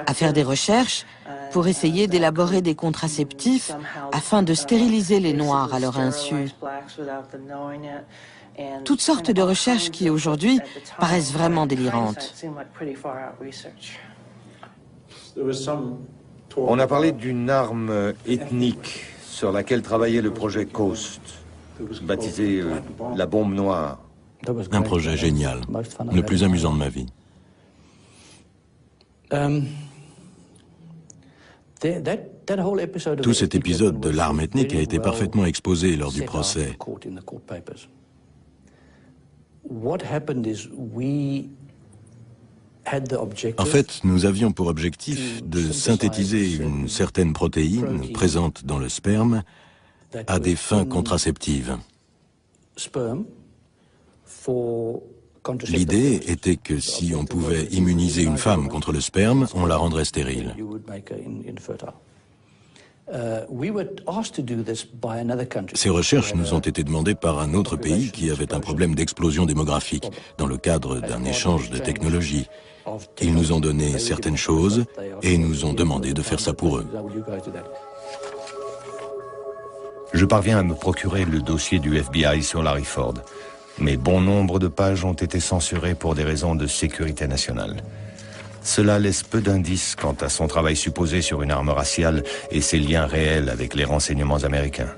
à faire des recherches pour essayer d'élaborer des contraceptifs afin de stériliser les Noirs à leur insu. Toutes sortes de recherches qui aujourd'hui paraissent vraiment délirantes. On a parlé d'une arme ethnique sur laquelle travaillait le projet Coast, baptisé la bombe noire. Un projet génial, le plus amusant de ma vie. Tout cet épisode de l'arme ethnique a été parfaitement exposé lors du procès. En fait, nous avions pour objectif de synthétiser une certaine protéine présente dans le sperme à des fins contraceptives. L'idée était que si on pouvait immuniser une femme contre le sperme, on la rendrait stérile. Ces recherches nous ont été demandées par un autre pays qui avait un problème d'explosion démographique, dans le cadre d'un échange de technologies. Ils nous ont donné certaines choses et nous ont demandé de faire ça pour eux. Je parviens à me procurer le dossier du FBI sur Larry Ford, mais bon nombre de pages ont été censurées pour des raisons de sécurité nationale. Cela laisse peu d'indices quant à son travail supposé sur une arme raciale et ses liens réels avec les renseignements américains.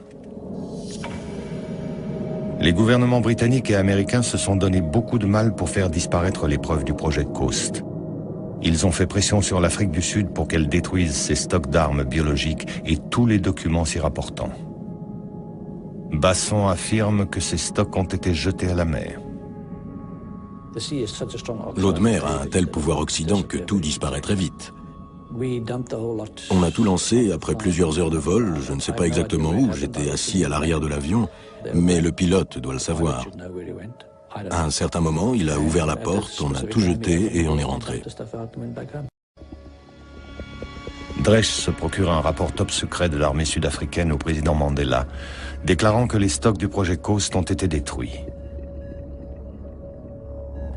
Les gouvernements britanniques et américains se sont donné beaucoup de mal pour faire disparaître les preuves du projet Coast. Ils ont fait pression sur l'Afrique du Sud pour qu'elle détruise ses stocks d'armes biologiques et tous les documents s'y rapportant. Basson affirme que ces stocks ont été jetés à la mer. L'eau de mer a un tel pouvoir oxydant que tout disparaît très vite. On a tout lancé après plusieurs heures de vol, je ne sais pas exactement où, j'étais assis à l'arrière de l'avion, mais le pilote doit le savoir. À un certain moment, il a ouvert la porte, on a tout jeté et on est rentré. Dresch se procure un rapport top secret de l'armée sud-africaine au président Mandela, déclarant que les stocks du projet Coast ont été détruits.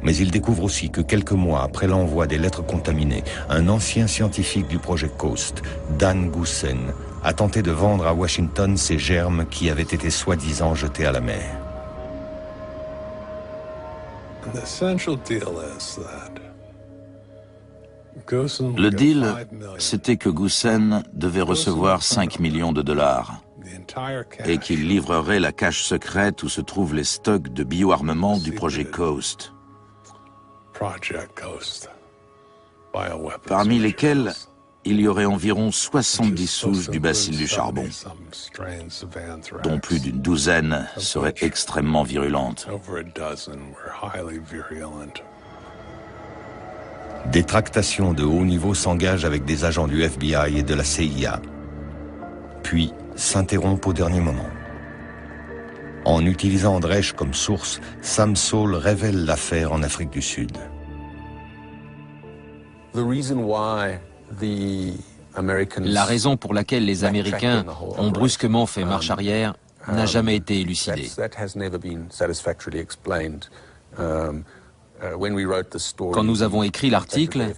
Mais il découvre aussi que quelques mois après l'envoi des lettres contaminées, un ancien scientifique du projet Coast, Dan Goosen, a tenté de vendre à Washington ces germes qui avaient été soi-disant jetés à la mer. Le deal, c'était que Goosen devait recevoir 5 millions de dollars et qu'il livrerait la cache secrète où se trouvent les stocks de bioarmement du projet Coast, parmi lesquels il y aurait environ 70 souches du bacille du charbon, dont plus d'une douzaine seraient extrêmement virulentes. Des tractations de haut niveau s'engagent avec des agents du FBI et de la CIA, puis s'interrompent au dernier moment. En utilisant Dresch comme source, Sam Saul révèle l'affaire en Afrique du Sud. La raison pour laquelle les Américains ont brusquement fait marche arrière n'a jamais été élucidée. Quand nous avons écrit l'article,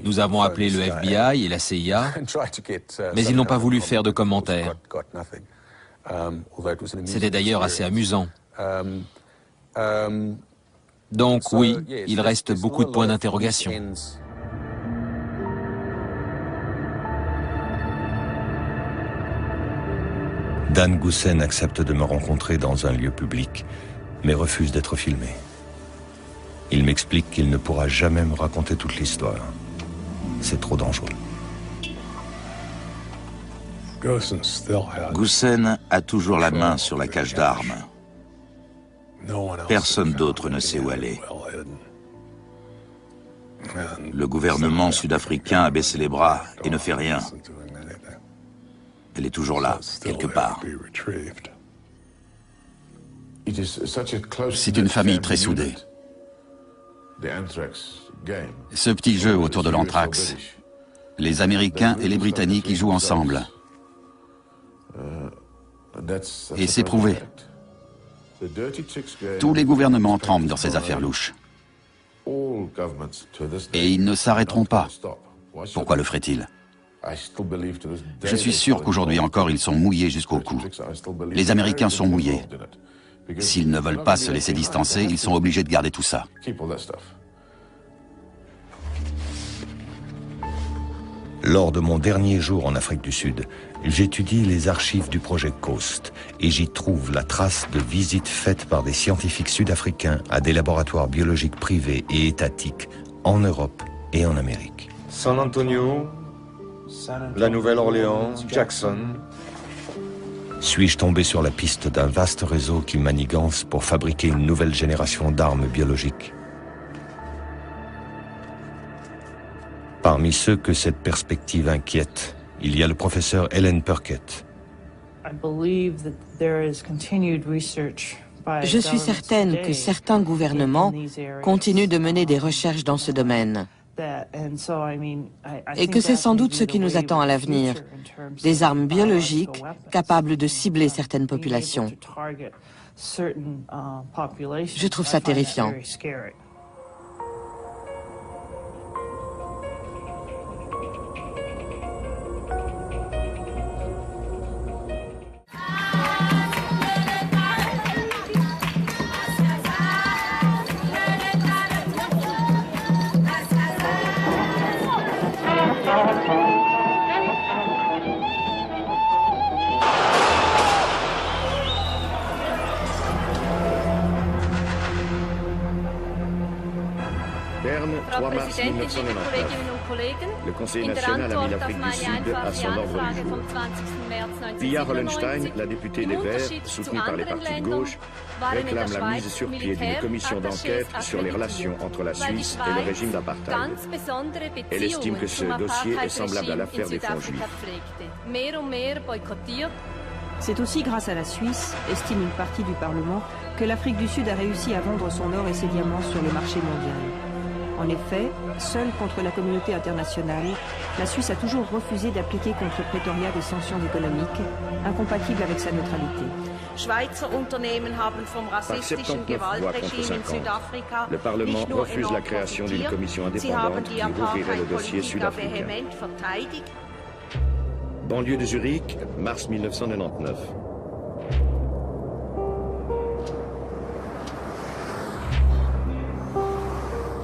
nous avons appelé le FBI et la CIA, mais ils n'ont pas voulu faire de commentaires. C'était d'ailleurs assez amusant. Donc oui, il reste beaucoup de points d'interrogation. Dan Goosen accepte de me rencontrer dans un lieu public, mais refuse d'être filmé. Il m'explique qu'il ne pourra jamais me raconter toute l'histoire. C'est trop dangereux. Goosen a toujours la main sur la cache d'armes. Personne d'autre ne sait où elle est. Le gouvernement sud-africain a baissé les bras et ne fait rien. Elle est toujours là, quelque part. C'est une famille très soudée. Ce petit jeu autour de l'anthrax, les Américains et les Britanniques y jouent ensemble. Et c'est prouvé. Tous les gouvernements tremblent dans ces affaires louches. Et ils ne s'arrêteront pas. Pourquoi le feraient-ils ? Je suis sûr qu'aujourd'hui encore, ils sont mouillés jusqu'au cou. Les Américains sont mouillés. S'ils ne veulent pas se laisser distancer, ils sont obligés de garder tout ça. Lors de mon dernier jour en Afrique du Sud, j'étudie les archives du projet Coast et j'y trouve la trace de visites faites par des scientifiques sud-africains à des laboratoires biologiques privés et étatiques en Europe et en Amérique. San Antonio, la Nouvelle-Orléans, Jackson. Suis-je tombé sur la piste d'un vaste réseau qui manigance pour fabriquer une nouvelle génération d'armes biologiques? Parmi ceux que cette perspective inquiète, il y a le professeur Ellen Purkett. Je suis certaine que certains gouvernements continuent de mener des recherches dans ce domaine. Et que c'est sans doute ce qui nous attend à l'avenir. Des armes biologiques capables de cibler certaines populations. Je trouve ça terrifiant. Berne, 3 mars 1999. Le Conseil national a mis l'Afrique du Sud à son ordre du jour. Pia Hollenstein, la députée des Verts, soutenue par les partis de gauche, réclame la mise sur pied d'une commission d'enquête sur les relations entre la Suisse et le régime d'apartheid. Elle estime que ce dossier est semblable à l'affaire des fonds juifs. C'est aussi grâce à la Suisse, estime une partie du Parlement, que l'Afrique du Sud a réussi à vendre son or et ses diamants sur le marché mondial. En effet, seule contre la communauté internationale, la Suisse a toujours refusé d'appliquer contre Pretoria des sanctions économiques, incompatibles avec sa neutralité. Par 79 voix contre 50, le Parlement refuse la création d'une commission indépendante qui rouvrirait le dossier sud-africain. Banlieue de Zurich, mars 1999.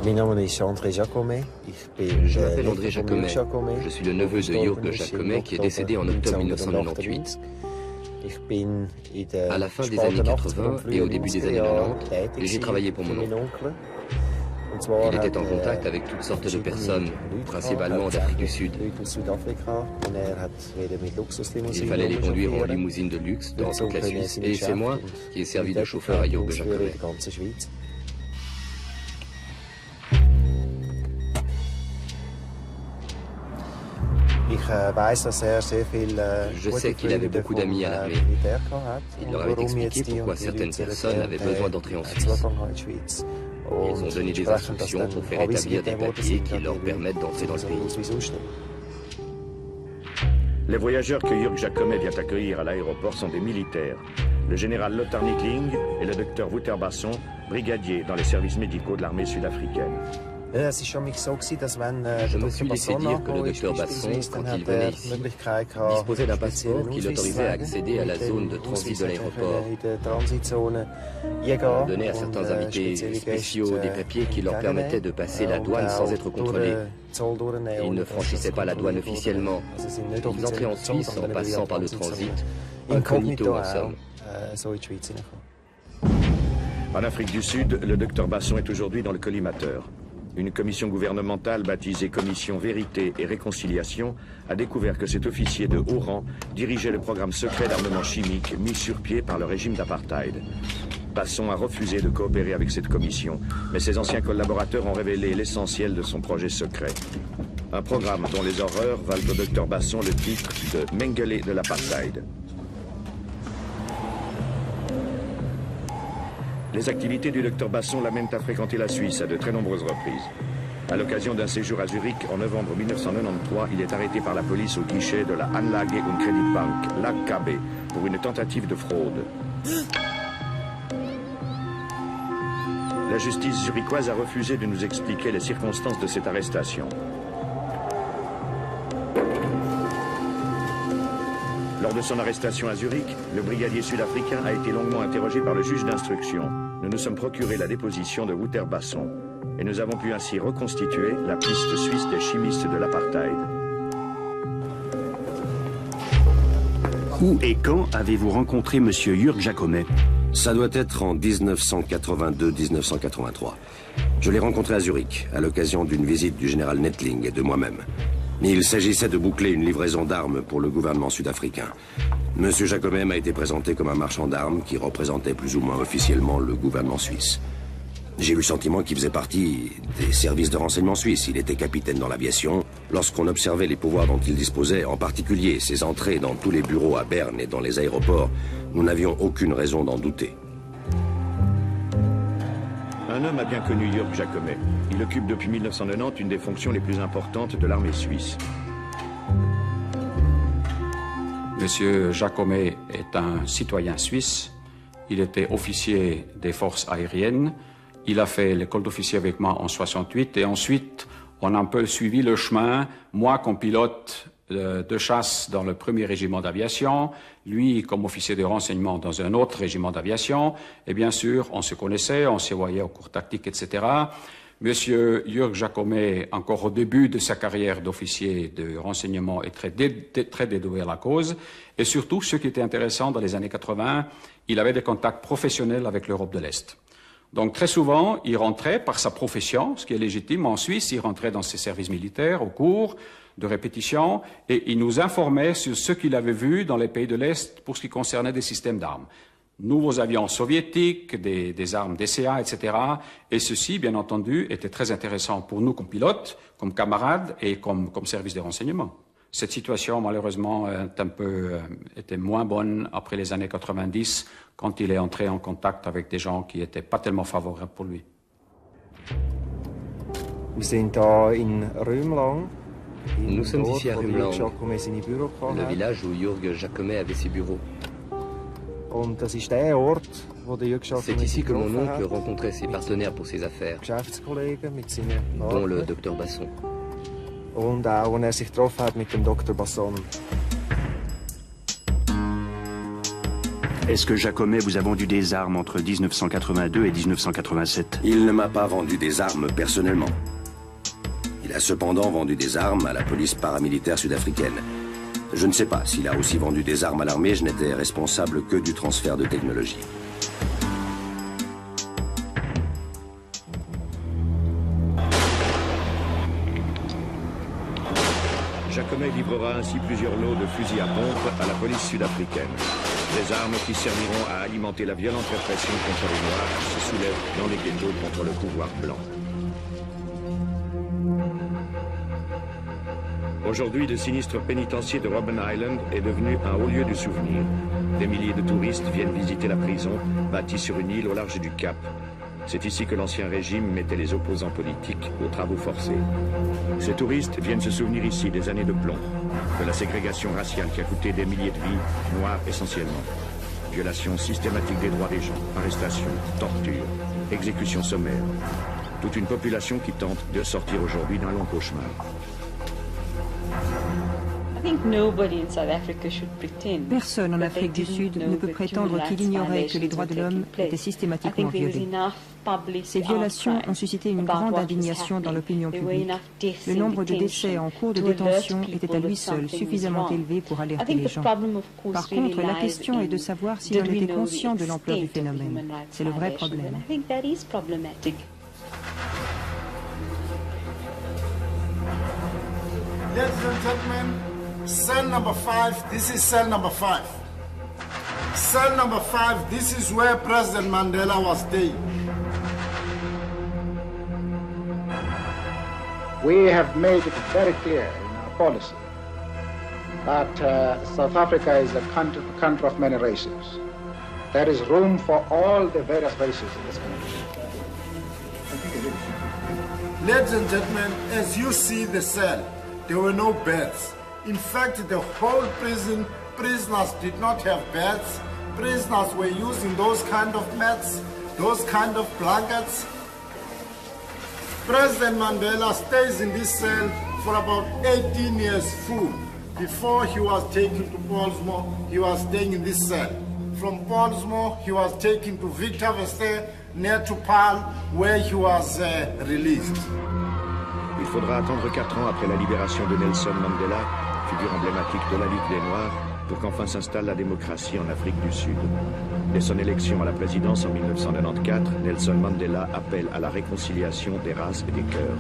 Je m'appelle André Jacomet. Je suis le neveu de Jürg Jacomet qui est décédé en octobre 1998. À la fin des années 80 et au début des années 90, j'ai travaillé pour mon oncle. Il était en contact avec toutes sortes de personnes, principalement d'Afrique du Sud. Il fallait les conduire en limousine de luxe dans toute la Suisse. Et c'est moi qui ai servi de chauffeur à Jürg Jacomet. Je sais qu'il avait beaucoup d'amis à l'armée. Il leur avait expliqué pourquoi certaines personnes avaient besoin d'entrer en Suisse. Ils ont donné des instructions pour faire établir des papiers qui leur permettent d'entrer dans le pays. Les voyageurs que Jürg Jacomet vient accueillir à l'aéroport sont des militaires. Le général Lothar Nickling et le docteur Wouter Basson, brigadiers dans les services médicaux de l'armée sud-africaine. Je me suis laissé dire que le docteur Basson, quand il venait ici, disposait d'un passeport qui l'autorisait à accéder à la zone de transit de l'aéroport. Il donnait à certains invités spéciaux des papiers qui leur permettaient de passer la douane sans être contrôlés. Et ils ne franchissaient pas la douane officiellement. Ils entraient en Suisse en passant par le transit, incognito en somme. En Afrique du Sud, le docteur Basson est aujourd'hui dans le collimateur. Une commission gouvernementale baptisée Commission Vérité et Réconciliation a découvert que cet officier de haut rang dirigeait le programme secret d'armement chimique mis sur pied par le régime d'apartheid. Basson a refusé de coopérer avec cette commission, mais ses anciens collaborateurs ont révélé l'essentiel de son projet secret. Un programme dont les horreurs valent au docteur Basson le titre de Mengele de l'apartheid. Les activités du docteur Basson l'amènent à fréquenter la Suisse à de très nombreuses reprises. À l'occasion d'un séjour à Zurich en novembre 1993, il est arrêté par la police au guichet de la Anlage und Kreditbank, l'AKB, pour une tentative de fraude. La justice zurichoise a refusé de nous expliquer les circonstances de cette arrestation. Lors de son arrestation à Zurich, le brigadier sud-africain a été longuement interrogé par le juge d'instruction. Nous nous sommes procuré la déposition de Wouter Basson et nous avons pu ainsi reconstituer la piste suisse des chimistes de l'apartheid. Où et quand avez-vous rencontré M. Jürg Jacomet? Ça doit être en 1982-1983. Je l'ai rencontré à Zurich, à l'occasion d'une visite du général Nettling et de moi-même. Il s'agissait de boucler une livraison d'armes pour le gouvernement sud-africain. Monsieur Jacomet m'a été présenté comme un marchand d'armes qui représentait plus ou moins officiellement le gouvernement suisse. J'ai eu le sentiment qu'il faisait partie des services de renseignement suisses. Il était capitaine dans l'aviation. Lorsqu'on observait les pouvoirs dont il disposait, en particulier ses entrées dans tous les bureaux à Berne et dans les aéroports, nous n'avions aucune raison d'en douter. Un homme a bien connu Jörg Jacomet. Il occupe depuis 1990 une des fonctions les plus importantes de l'armée suisse. Monsieur Jacomet est un citoyen suisse. Il était officier des forces aériennes. Il a fait l'école d'officier avec moi en 68 et ensuite on a un peu suivi le chemin, moi comme pilote de chasse dans le 1er régiment d'aviation, lui comme officier de renseignement dans un autre régiment d'aviation, et bien sûr on se connaissait, on se voyait au cours tactique, etc. Monsieur Jörg Jacomet, encore au début de sa carrière d'officier de renseignement, est très dévoué à la cause, et surtout, ce qui était intéressant dans les années 80, il avait des contacts professionnels avec l'Europe de l'Est. Donc très souvent, il rentrait par sa profession, ce qui est légitime en Suisse, il rentrait dans ses services militaires au cours de répétition et il nous informait sur ce qu'il avait vu dans les pays de l'Est pour ce qui concernait des systèmes d'armes. Nouveaux avions soviétiques, des armes DCA, etc. Et ceci, bien entendu, était très intéressant pour nous comme pilotes, comme camarades et comme service de renseignement. Cette situation, malheureusement, était moins bonne après les années 90, quand il est entré en contact avec des gens qui n'étaient pas tellement favorables pour lui. Nous sommes ici à Rümlang, le village où Jörg Jacomet avait ses bureaux. C'est ici que mon oncle rencontrait ses partenaires pour ses affaires, dont le docteur Basson. Est-ce que Jacomet vous a vendu des armes entre 1982 et 1987? Il ne m'a pas vendu des armes personnellement. Il a cependant vendu des armes à la police paramilitaire sud-africaine. Je ne sais pas s'il a aussi vendu des armes à l'armée, je n'étais responsable que du transfert de technologie. Jacomet livrera ainsi plusieurs lots de fusils à pompe à la police sud-africaine. Des armes qui serviront à alimenter la violente répression contre les Noirs qui se soulèvent dans les ghettos contre le pouvoir blanc. Aujourd'hui, le sinistre pénitencier de Robben Island est devenu un haut lieu du souvenir. Des milliers de touristes viennent visiter la prison, bâtie sur une île au large du Cap. C'est ici que l'ancien régime mettait les opposants politiques aux travaux forcés. Ces touristes viennent se souvenir ici des années de plomb, de la ségrégation raciale qui a coûté des milliers de vies, noires essentiellement. Violation systématique des droits des gens, arrestation, torture, exécution sommaire. Toute une population qui tente de sortir aujourd'hui d'un long cauchemar. Personne en Afrique du Sud ne peut prétendre qu'il ignorait que les droits de l'homme étaient systématiquement violés. Ces violations ont suscité une grande indignation dans l'opinion publique. Le nombre de décès en cours de détention était à lui seul suffisamment élevé pour alerter les gens. Par contre, la question est de savoir si l'on était conscient de l'ampleur du phénomène. C'est le vrai problème. Ladies and gentlemen, cell number 5, this is cell number 5. Cell number 5, this is where President Mandela was staying. We have made it very clear in our policy that South Africa is a country of many races. There is room for all the various races in this country. Ladies and gentlemen, as you see the cell, there were no beds. In fact, the whole prison, prisoners did not have beds. Prisoners were using those kind of mats, those kind of blankets. President Mandela stays in this cell for about 18 years full. Before he was taken to Portsmouth, he was staying in this cell. From Portsmouth, he was taken to Victor Verster, near to Paarl, where he was released. Il faudra attendre 4 ans après la libération de Nelson Mandela, figure emblématique de la lutte des Noirs, pour qu'enfin s'installe la démocratie en Afrique du Sud. Dès son élection à la présidence en 1994, Nelson Mandela appelle à la réconciliation des races et des cœurs.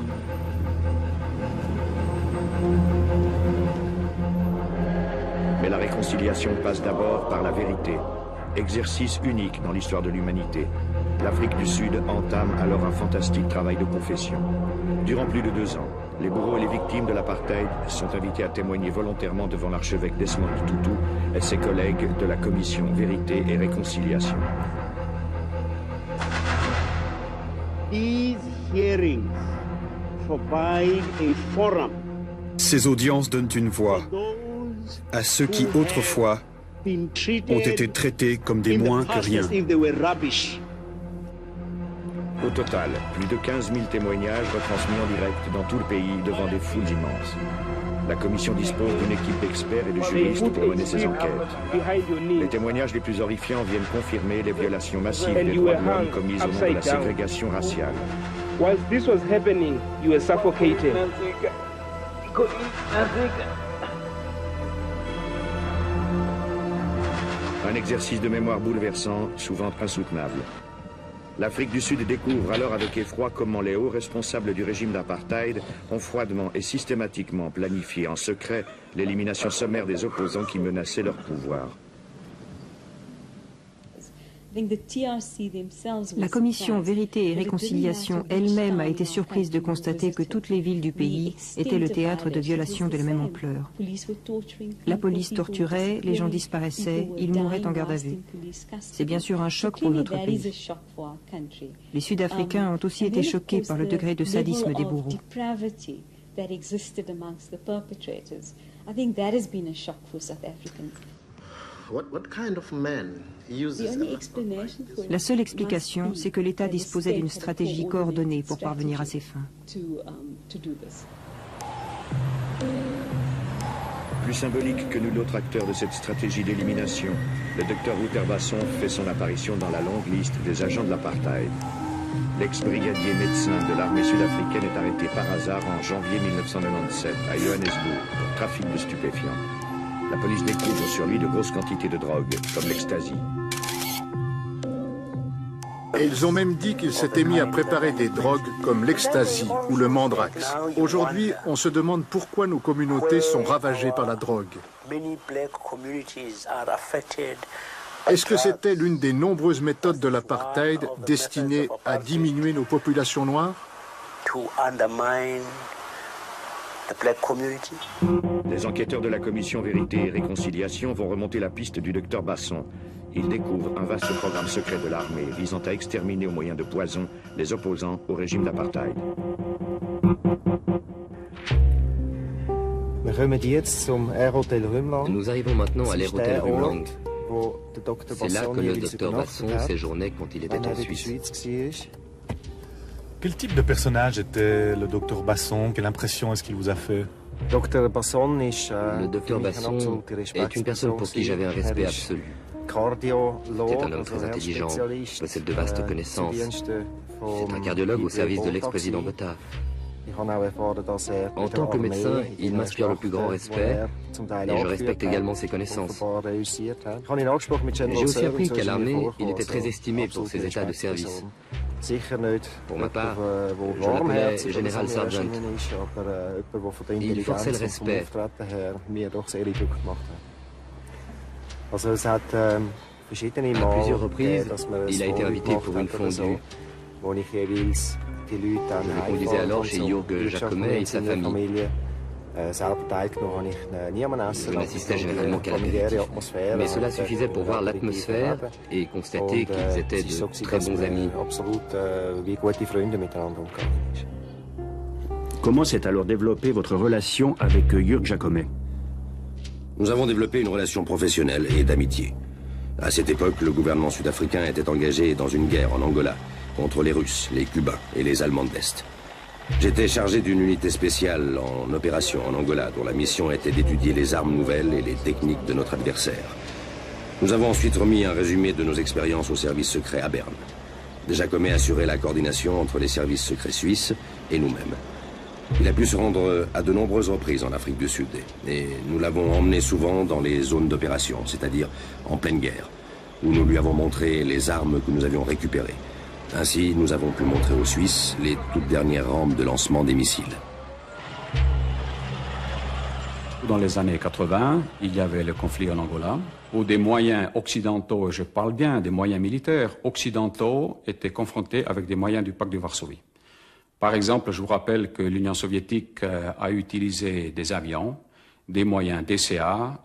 Mais la réconciliation passe d'abord par la vérité, exercice unique dans l'histoire de l'humanité. L'Afrique du Sud entame alors un fantastique travail de confession. Durant plus de 2 ans, les bourreaux et les victimes de l'apartheid sont invités à témoigner volontairement devant l'archevêque Desmond Tutu et ses collègues de la commission Vérité et Réconciliation. Ces audiences donnent une voix à ceux qui, autrefois, ont été traités comme des moins que rien. Au total, plus de 15 000 témoignages retransmis en direct dans tout le pays devant des foules immenses. La commission dispose d'une équipe d'experts et de juristes pour mener ces enquêtes. Les témoignages les plus horrifiants viennent confirmer les violations massives des droits de l'homme commises au nom de la ségrégation raciale. Whilst this was happening, you were suffocated. Un exercice de mémoire bouleversant, souvent insoutenable. L'Afrique du Sud découvre alors avec effroi comment les hauts responsables du régime d'apartheid ont froidement et systématiquement planifié en secret l'élimination sommaire des opposants qui menaçaient leur pouvoir. La commission Vérité et Réconciliation elle-même a été surprise de constater que toutes les villes du pays étaient le théâtre de violations de la même ampleur. La police torturait, les gens disparaissaient, ils mouraient en garde à vue. C'est bien sûr un choc pour notre pays. Les Sud-Africains ont aussi été choqués par le degré de sadisme des bourreaux. La seule explication, c'est que l'État disposait d'une stratégie coordonnée pour parvenir à ses fins. Plus symbolique que nul autre acteur de cette stratégie d'élimination, le docteur Wouter Basson fait son apparition dans la longue liste des agents de l'apartheid. L'ex-brigadier médecin de l'armée sud-africaine est arrêté par hasard en janvier 1997 à Johannesburg pour trafic de stupéfiants. La police découvre sur lui de grosses quantités de drogue, comme l'ecstasy. Et ils ont même dit qu'ils s'étaient mis à préparer des drogues comme l'ecstasy ou le mandrax. Aujourd'hui, on se demande pourquoi nos communautés sont ravagées par la drogue. Est-ce que c'était l'une des nombreuses méthodes de l'apartheid destinées à diminuer nos populations noires ? Les enquêteurs de la commission Vérité et Réconciliation vont remonter la piste du docteur Basson. Ils découvrent un vaste programme secret de l'armée visant à exterminer au moyen de poison les opposants au régime d'apartheid. Nous arrivons maintenant à l'Air Hotel Rumlang. C'est là que le docteur Basson séjournait quand il était en Suisse. Quel type de personnage était le docteur Basson? Quelle impression est-ce qu'il vous a fait? Le docteur Basson est une personne pour qui j'avais un respect absolu. C'est un homme très intelligent, possède de vastes connaissances. C'est un cardiologue au service de l'ex-président Botha. En tant que médecin, il m'inspire le plus grand respect et je respecte également ses connaissances. J'ai aussi appris qu'à l'armée, il était très estimé pour ses états de service. Pour ma part, je l'appelais Général Sargent. Il forçait le respect. À plusieurs reprises, il a été invité pour une fondue. Je le conduisais alors chez Jürg Jacomet et sa famille. Je n'assistais généralement qu'à l'apéritif, mais cela suffisait pour voir l'atmosphère et constater qu'ils étaient de très bons amis. Comment s'est alors développée votre relation avec Jürg Jacomet? Nous avons développé une relation professionnelle et d'amitié. À cette époque, le gouvernement sud-africain était engagé dans une guerre en Angola contre les Russes, les Cubains et les Allemands de l'Est. J'étais chargé d'une unité spéciale en opération en Angola, dont la mission était d'étudier les armes nouvelles et les techniques de notre adversaire. Nous avons ensuite remis un résumé de nos expériences au service secret à Berne. Jacomet assurait la coordination entre les services secrets suisses et nous-mêmes. Il a pu se rendre à de nombreuses reprises en Afrique du Sud et nous l'avons emmené souvent dans les zones d'opération, c'est-à-dire en pleine guerre, où nous lui avons montré les armes que nous avions récupérées. Ainsi, nous avons pu montrer aux Suisses les toutes dernières rampes de lancement des missiles. Dans les années 80, il y avait le conflit en Angola, où des moyens occidentaux, et je parle bien des moyens militaires occidentaux, étaient confrontés avec des moyens du pacte de Varsovie. Par exemple, je vous rappelle que l'Union soviétique a utilisé des avions, des moyens DCA,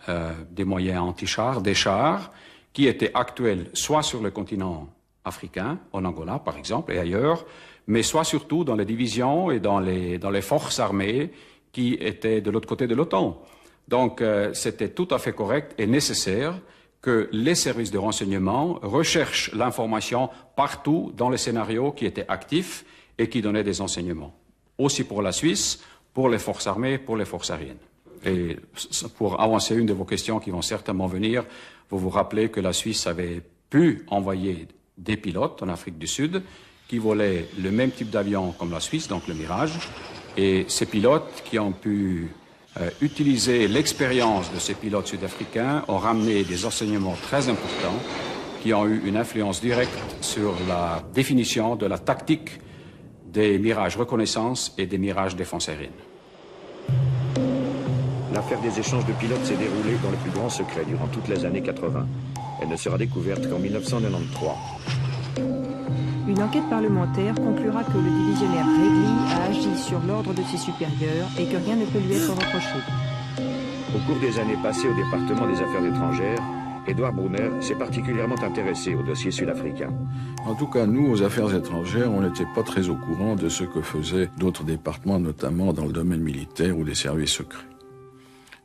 des moyens anti-chars, des chars, qui étaient actuels soit sur le continent africain, en Angola par exemple, et ailleurs, mais soit surtout dans les divisions et dans les forces armées qui étaient de l'autre côté de l'OTAN. Donc c'était tout à fait correct et nécessaire que les services de renseignement recherchent l'information partout dans les scénarios qui étaient actifs et qui donnaient des enseignements. Aussi pour la Suisse, pour les forces armées, pour les forces aériennes. Et pour avancer une de vos questions qui vont certainement venir, vous vous rappelez que la Suisse avait pu envoyer des pilotes en Afrique du Sud qui volaient le même type d'avion comme la Suisse, donc le Mirage. Et ces pilotes qui ont pu utiliser l'expérience de ces pilotes sud-africains ont ramené des enseignements très importants qui ont eu une influence directe sur la définition de la tactique des Mirages reconnaissance et des Mirages défense aérienne. L'affaire des échanges de pilotes s'est déroulée dans le plus grand secret durant toutes les années 80. Elle ne sera découverte qu'en 1993. Une enquête parlementaire conclura que le divisionnaire Regli a agi sur l'ordre de ses supérieurs et que rien ne peut lui être reproché. Au cours des années passées au département des affaires étrangères, Edouard Brunner s'est particulièrement intéressé au dossier sud-africain. En tout cas, nous, aux affaires étrangères, on n'était pas très au courant de ce que faisaient d'autres départements, notamment dans le domaine militaire ou des services secrets.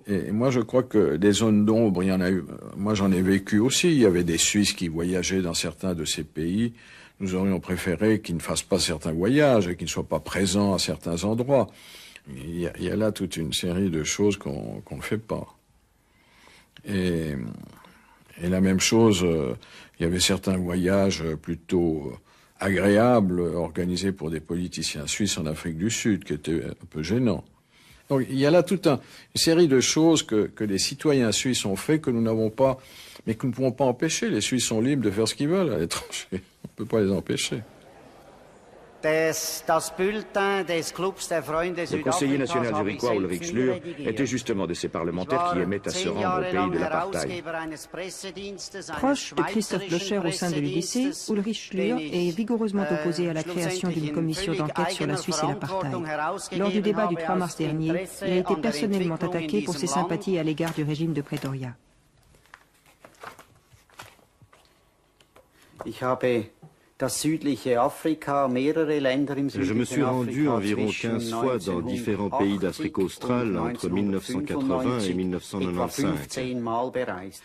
Et moi, je crois que des zones d'ombre, il y en a eu. Moi, j'en ai vécu aussi. Il y avait des Suisses qui voyageaient dans certains de ces pays. Nous aurions préféré qu'ils ne fassent pas certains voyages et qu'ils ne soient pas présents à certains endroits. Il y a là toute une série de choses qu'on ne fait pas. Et la même chose, il y avait certains voyages plutôt agréables organisés pour des politiciens suisses en Afrique du Sud qui étaient un peu gênants. Donc il y a là toute une série de choses que les citoyens suisses ont fait que nous n'avons pas, mais que nous ne pouvons pas empêcher. Les Suisses sont libres de faire ce qu'ils veulent à l'étranger. On ne peut pas les empêcher. Le conseiller national zurichois Ulrich Schlür était justement de ces parlementaires qui aimaient à se rendre au pays de l'apartheid. Proche de Christoph Blocher au sein de l'UDC, Ulrich Schlür est vigoureusement opposé à la création d'une commission d'enquête sur la Suisse et l'apartheid. Lors du débat du 3 mars dernier, il a été personnellement attaqué pour ses sympathies à l'égard du régime de Pretoria. Je me suis rendu environ 15 fois dans différents pays d'Afrique australe entre 1980 et 1995.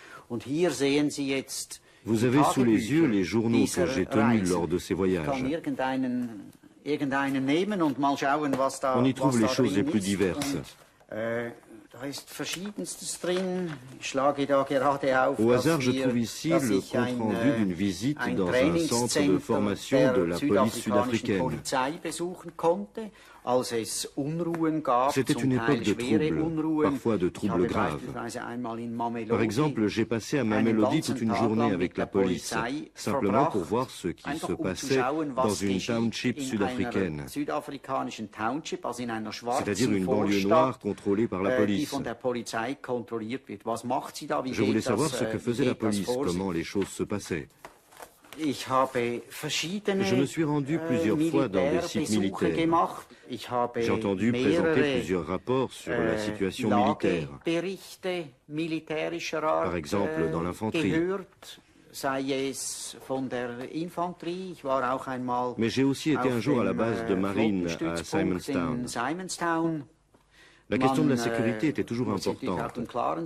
Vous avez sous les yeux les journaux que j'ai tenus lors de ces voyages. On y trouve les choses les plus diverses. Au hasard, je trouve ici le compte-rendu d'une visite dans un centre de formation de la police sud-africaine. C'était une époque de troubles, parfois de troubles graves. Par exemple, j'ai passé à Mamelodi toute une journée avec la police, simplement pour voir ce qui se passait dans une township sud-africaine, c'est-à-dire une banlieue noire contrôlée par la police. Je voulais savoir ce que faisait la police, comment les choses se passaient. Je me suis rendu plusieurs fois dans des sites militaires. J'ai entendu présenter plusieurs rapports sur la situation militaire, par exemple dans l'infanterie. Mais j'ai aussi été un jour à la base de marine à Simonstown. La question de la sécurité était toujours importante.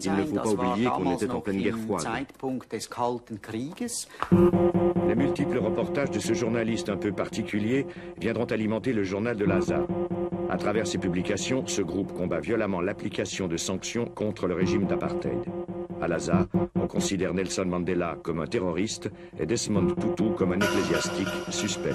Il ne faut pas oublier qu'on était en pleine guerre froide. Les multiples reportages de ce journaliste un peu particulier viendront alimenter le journal de l'ASA. À travers ses publications, ce groupe combat violemment l'application de sanctions contre le régime d'apartheid. À l'ASA, on considère Nelson Mandela comme un terroriste et Desmond Tutu comme un ecclésiastique suspect.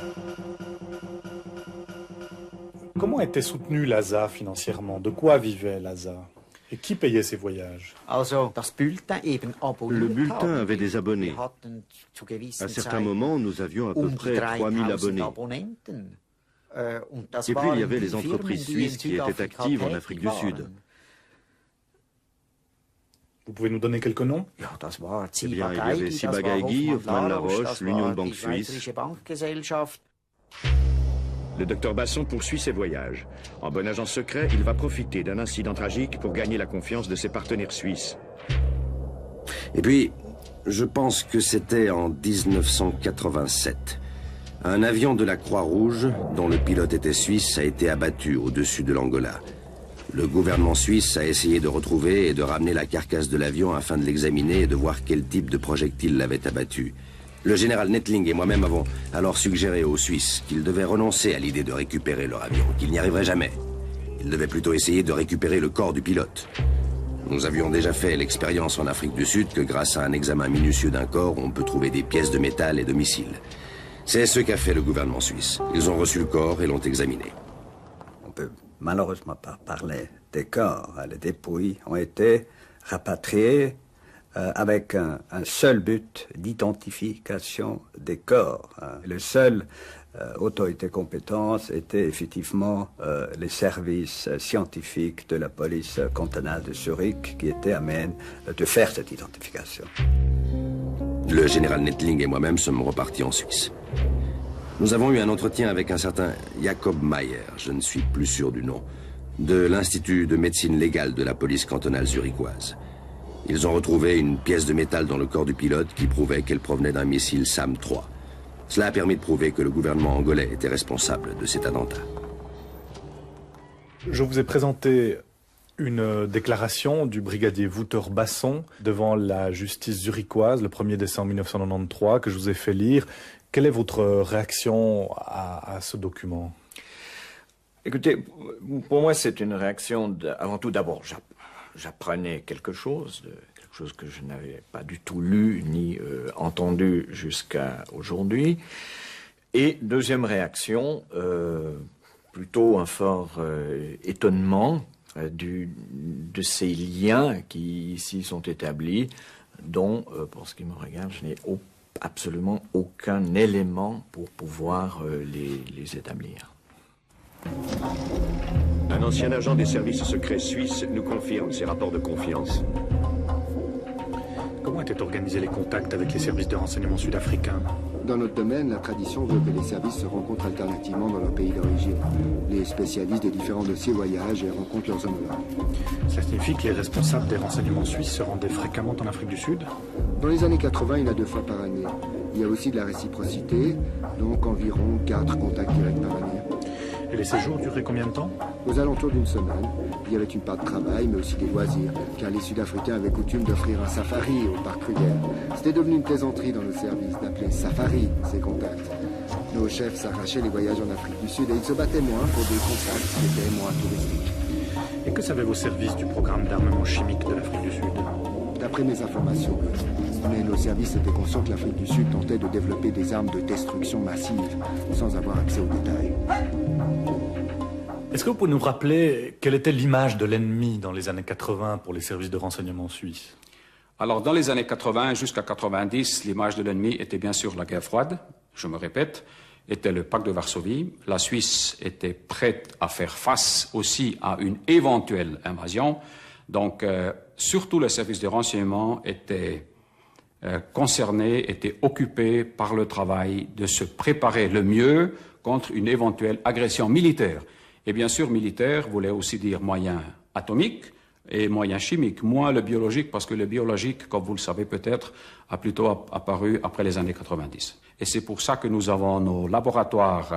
Comment était soutenu l'ASA financièrement? De quoi vivait l'ASA? Et qui payait ses voyages? Le bulletin avait des abonnés. À certains moments, nous avions à peu près 3000 abonnés. Et puis il y avait les entreprises suisses qui étaient actives en Afrique du Sud. Vous pouvez nous donner quelques noms? Eh bien, il y avait Ciba-Geigy, Hoffmann La Roche, l'Union de banque suisse. Le docteur Basson poursuit ses voyages. En bon agent secret, il va profiter d'un incident tragique pour gagner la confiance de ses partenaires suisses. Et puis, je pense que c'était en 1987. Un avion de la Croix-Rouge, dont le pilote était suisse, a été abattu au-dessus de l'Angola. Le gouvernement suisse a essayé de retrouver et de ramener la carcasse de l'avion afin de l'examiner et de voir quel type de projectile l'avait abattu. Le général Nettling et moi-même avons alors suggéré aux Suisses qu'ils devaient renoncer à l'idée de récupérer leur avion, qu'ils n'y arriveraient jamais. Ils devaient plutôt essayer de récupérer le corps du pilote. Nous avions déjà fait l'expérience en Afrique du Sud que grâce à un examen minutieux d'un corps, on peut trouver des pièces de métal et de missiles. C'est ce qu'a fait le gouvernement suisse. Ils ont reçu le corps et l'ont examiné. On peut malheureusement pas parler des corps. Les dépouilles ont été rapatriées avec un seul but d'identification des corps. Le seul autorité compétente était effectivement les services scientifiques de la police cantonale de Zurich qui étaient à même de faire cette identification. Le général Nettling et moi-même sommes repartis en Suisse. Nous avons eu un entretien avec un certain Jacob Mayer, je ne suis plus sûr du nom, de l'Institut de médecine légale de la police cantonale zurichoise. Ils ont retrouvé une pièce de métal dans le corps du pilote qui prouvait qu'elle provenait d'un missile SAM-3. Cela a permis de prouver que le gouvernement angolais était responsable de cet attentat. Je vous ai présenté une déclaration du brigadier Wouter Basson devant la justice zurichoise le 1er décembre 1993 que je vous ai fait lire. Quelle est votre réaction à ce document? Écoutez, pour moi c'est une réaction avant tout d'abord j'apprenais quelque chose que je n'avais pas du tout lu ni entendu jusqu'à aujourd'hui. Et deuxième réaction, plutôt un fort étonnement de ces liens qui ici sont établis, dont, pour ce qui me regarde, je n'ai absolument aucun élément pour pouvoir les établir. Un ancien agent des services secrets suisses nous confirme ces rapports de confiance. Comment étaient organisés les contacts avec les services de renseignement sud-africains? Dans notre domaine, la tradition veut que les services se rencontrent alternativement dans leur pays d'origine. Les spécialistes des différents dossiers voyagent et rencontrent leurs homologues. Cela signifie que les responsables des renseignements suisses se rendaient fréquemment en Afrique du Sud? Dans les années 80, il y en a 2 fois par année. Il y a aussi de la réciprocité, donc environ 4 contacts directs par année. Et les séjours duraient combien de temps? Aux alentours d'une semaine. Il y avait une part de travail, mais aussi des loisirs, car les Sud-Africains avaient coutume d'offrir un safari au parc Kruger. C'était devenu une plaisanterie dans le service d'appeler safari ces contacts. Nos chefs s'arrachaient les voyages en Afrique du Sud et ils se battaient moins pour des contacts qui étaient moins touristiques. Et que savaient vos services du programme d'armement chimique de l'Afrique du Sud? D'après mes informations, mais nos services étaient conscients que l'Afrique du Sud tentait de développer des armes de destruction massive, sans avoir accès aux détails. Est-ce que vous pouvez nous rappeler quelle était l'image de l'ennemi dans les années 80 pour les services de renseignement suisses? Alors, dans les années 80 jusqu'à 90, l'image de l'ennemi était bien sûr la guerre froide, je me répète, était le pacte de Varsovie. La Suisse était prête à faire face aussi à une éventuelle invasion. Donc, surtout les services de renseignement étaient concernés, étaient occupés par le travail de se préparer le mieux contre une éventuelle agression militaire. Et bien sûr, militaire voulait aussi dire moyens atomiques et moyens chimiques, moins le biologique, parce que le biologique, comme vous le savez peut-être, a plutôt apparu après les années 90. Et c'est pour ça que nous avons nos laboratoires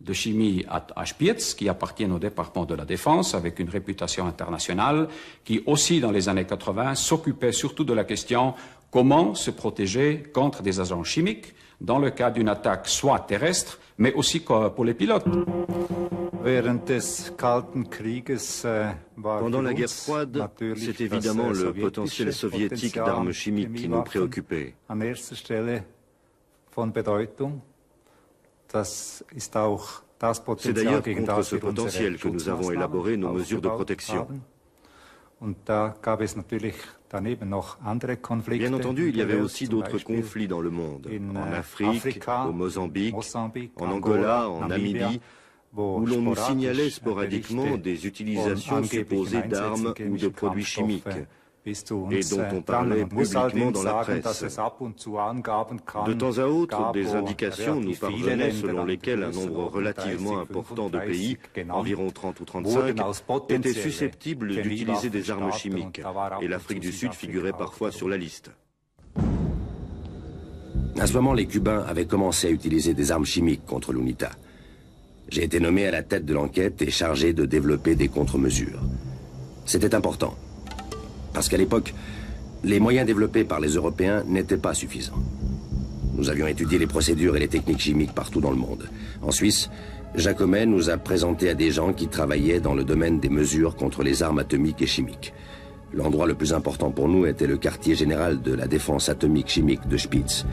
de chimie à Spiez, qui appartiennent au département de la Défense, avec une réputation internationale, qui aussi, dans les années 80, s'occupait surtout de la question comment se protéger contre des agents chimiques dans le cas d'une attaque soit terrestre, mais aussi pour les pilotes. Pendant la guerre froide, c'est évidemment le potentiel soviétique d'armes chimiques qui nous préoccupait. C'est d'ailleurs contre ce potentiel que nous avons élaboré nos mesures de protection. Bien entendu, il y avait aussi d'autres conflits dans le monde, en Afrique, au Mozambique, en Angola, en Namibie, où l'on nous signalait sporadiquement des utilisations supposées d'armes ou de produits chimiques, et dont on parlait publiquement dans la presse. De temps à autre, des indications nous parvenaient selon lesquelles un nombre relativement important de pays, environ 30 ou 35, étaient susceptibles d'utiliser des armes chimiques, et l'Afrique du Sud figurait parfois sur la liste. À ce moment, les Cubains avaient commencé à utiliser des armes chimiques contre l'UNITA. J'ai été nommé à la tête de l'enquête et chargé de développer des contre-mesures. C'était important, parce qu'à l'époque, les moyens développés par les Européens n'étaient pas suffisants. Nous avions étudié les procédures et les techniques chimiques partout dans le monde. En Suisse, Jacomet nous a présenté à des gens qui travaillaient dans le domaine des mesures contre les armes atomiques et chimiques. L'endroit le plus important pour nous était le quartier général de la défense atomique chimique de Spitz,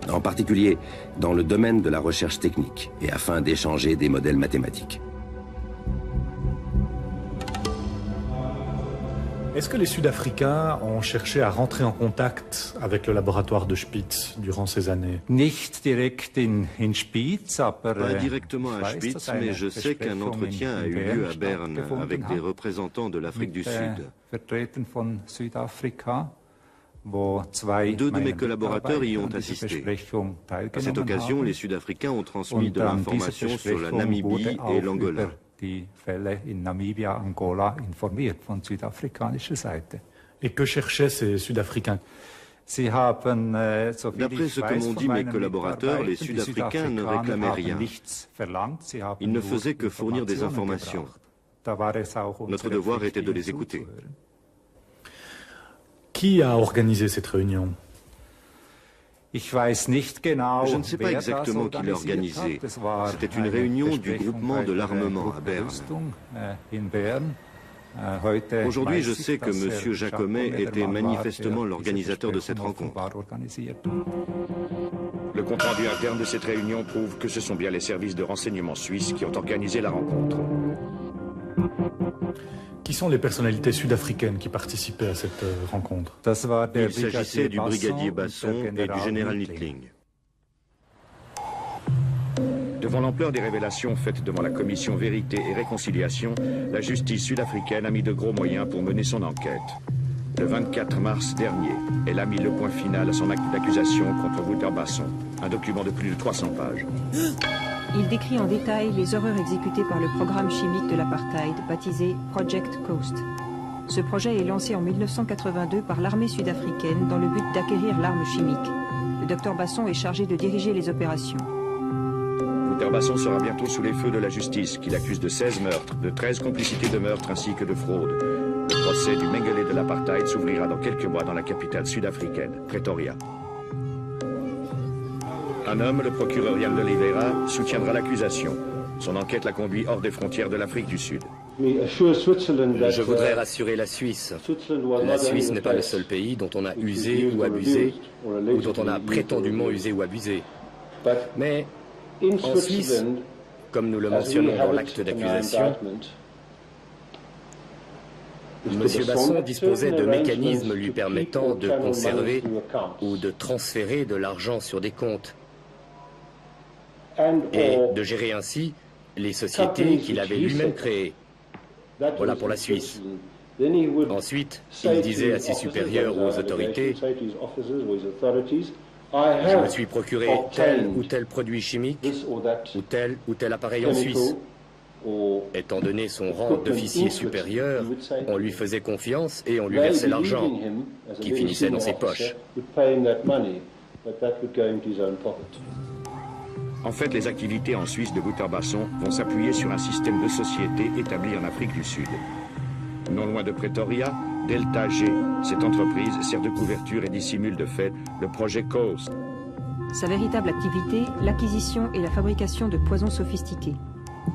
en particulier dans le domaine de la recherche technique et afin d'échanger des modèles mathématiques. Est-ce que les Sud-Africains ont cherché à rentrer en contact avec le laboratoire de Spitz durant ces années? Pas directement à Spitz, mais je sais qu'un entretien a eu lieu à Berne avec des représentants de l'Afrique du Sud. Deux de mes collaborateurs y ont assisté. À cette occasion, les Sud-Africains ont transmis de l'information sur la Namibie et l'Angola. Et que cherchaient ces Sud-Africains? D'après ce que m'ont dit mes collaborateurs, les Sud-Africains ne réclamaient rien. Ils ne faisaient que fournir des informations. Notre devoir était de les écouter. Qui a organisé cette réunion? Je ne sais pas exactement qui l'a organisé. C'était une réunion du groupement de l'armement à Berne. Aujourd'hui, je sais que M. Jacomet était manifestement l'organisateur de cette rencontre. Le compte-rendu interne de cette réunion prouve que ce sont bien les services de renseignement suisses qui ont organisé la rencontre. Qui sont les personnalités sud-africaines qui participaient à cette rencontre? Il s'agissait du brigadier Basson et du général Nittling. Devant l'ampleur des révélations faites devant la commission Vérité et Réconciliation, la justice sud-africaine a mis de gros moyens pour mener son enquête. Le 24 mars dernier, elle a mis le point final à son acte d'accusation contre Wouter Basson, un document de plus de 300 pages. Il décrit en détail les horreurs exécutées par le programme chimique de l'apartheid, baptisé Project Coast. Ce projet est lancé en 1982 par l'armée sud-africaine dans le but d'acquérir l'arme chimique. Le docteur Basson est chargé de diriger les opérations. Wouter Basson sera bientôt sous les feux de la justice, qui l'accuse de 16 meurtres, de 13 complicités de meurtre ainsi que de fraude. Le procès du Mengele de l'apartheid s'ouvrira dans quelques mois dans la capitale sud-africaine, Pretoria. Un homme, le procureur Jan de Oliveira, soutiendra l'accusation. Son enquête l'a conduit hors des frontières de l'Afrique du Sud. Je voudrais rassurer la Suisse. La Suisse n'est pas le seul pays dont on a usé ou abusé, ou dont on a prétendument usé ou abusé. Mais en Suisse, comme nous le mentionnons dans l'acte d'accusation, M. Basson disposait de mécanismes lui permettant de conserver ou de transférer de l'argent sur des comptes et de gérer ainsi les sociétés qu'il avait lui-même créées. Voilà pour la Suisse. Ensuite, il disait à ses supérieurs ou aux autorités: je me suis procuré tel ou tel produit chimique ou tel appareil en Suisse. Étant donné son rang d'officier supérieur, on lui faisait confiance et on lui versait l'argent qui finissait dans ses poches. En fait, les activités en Suisse de Wouter Basson vont s'appuyer sur un système de société établi en Afrique du Sud. Non loin de Pretoria, Delta G, cette entreprise sert de couverture et dissimule de fait le projet Coast. Sa véritable activité, l'acquisition et la fabrication de poisons sophistiqués.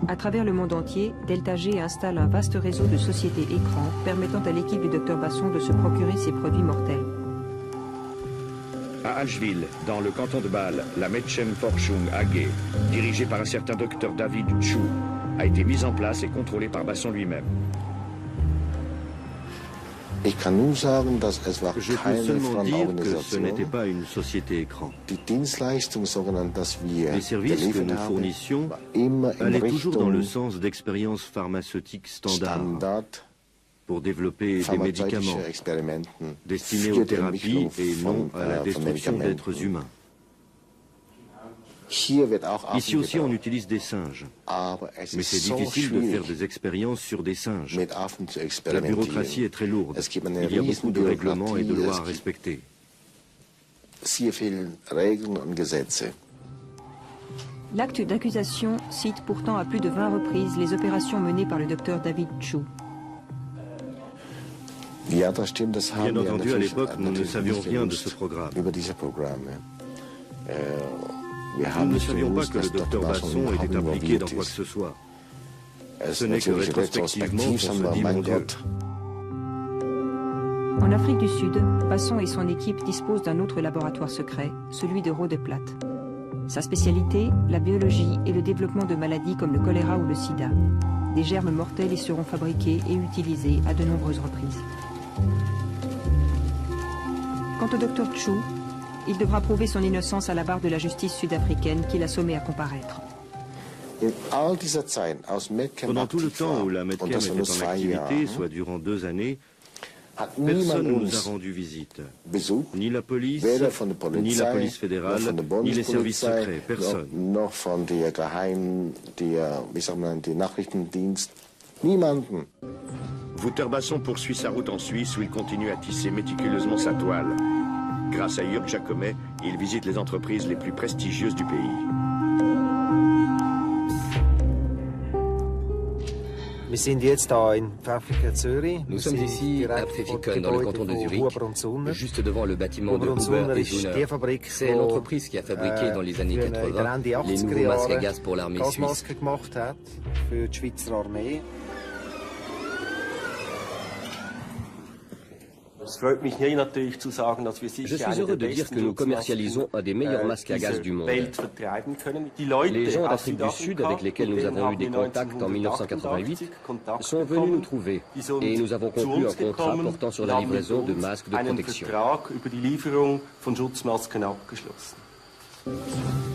À travers le monde entier, Delta G installe un vaste réseau de sociétés écrans permettant à l'équipe du Dr Basson de se procurer ces produits mortels. À Allschwil, dans le canton de Bâle, la Mädchenforschung AG, dirigée par un certain docteur David Chu, a été mise en place et contrôlée par Basson lui-même. Je peux seulement dire que ce n'était pas une société écran. Les services que nous fournissions allaient toujours dans le sens d'expériences pharmaceutiques standards pour développer des médicaments destinés aux thérapies et non à la destruction d'êtres humains. Ici aussi, on utilise des singes, mais c'est difficile de faire des expériences sur des singes. La bureaucratie est très lourde. Il y a beaucoup de règlements et de lois à respecter. L'acte d'accusation cite pourtant à plus de 20 reprises les opérations menées par le docteur David Chu. Bien entendu, à l'époque, nous ne savions rien de ce programme. Nous ne savions pas que le docteur Basson était impliqué dans quoi que ce soit. Ce n'est que rétrospectivement qu'on se dit, mon Dieu. En Afrique du Sud, Basson et son équipe disposent d'un autre laboratoire secret, celui de Rodeplat. Sa spécialité, la biologie et le développement de maladies comme le choléra ou le sida. Des germes mortels y seront fabriqués et utilisés à de nombreuses reprises. Quant au docteur Chu, il devra prouver son innocence à la barre de la justice sud-africaine qui l'a sommé à comparaître. Pendant tout le temps où la Medchem était en activité, soit durant 2 années, personne ne nous a rendu visite. Ni la police, ni la police fédérale, ni les services secrets, personne. Wouter Basson poursuit sa route en Suisse où il continue à tisser méticuleusement sa toile. Grâce à Jürg Jacomet, il visite les entreprises les plus prestigieuses du pays. Nous sommes ici à Pfäffikon, dans le canton de Zurich, juste devant le bâtiment de Huber et Zuner. C'est l'entreprise qui a fabriqué dans les années 80 les nouveaux masques à gaz pour l'armée suisse. Je suis heureux de dire que nous commercialisons un des meilleurs masques à gaz du monde. Les gens d'Afrique du Sud avec lesquels nous avons eu des contacts en 1988 sont venus nous trouver et nous avons conclu un contrat portant sur la livraison de masques de protection.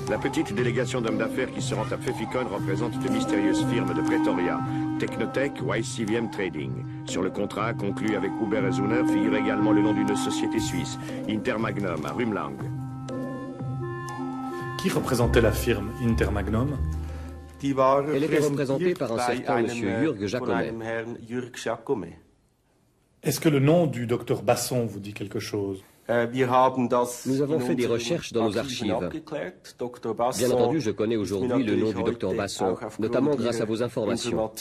La petite délégation d'hommes d'affaires qui se rend à Pfäffikon représente de mystérieuses firmes de Pretoria, Technotech ou ICVM Trading. Sur le contrat conclu avec Huber et Zuner figure également le nom d'une société suisse, Intermagnum à Rumlang. Qui représentait la firme Intermagnum? Elle était représentée par un certain monsieur Jürg Jacomet. Est-ce que le nom du docteur Basson vous dit quelque chose? Nous avons fait des recherches dans nos archives. Bien entendu, je connais aujourd'hui le nom du docteur Basson, notamment grâce à vos informations.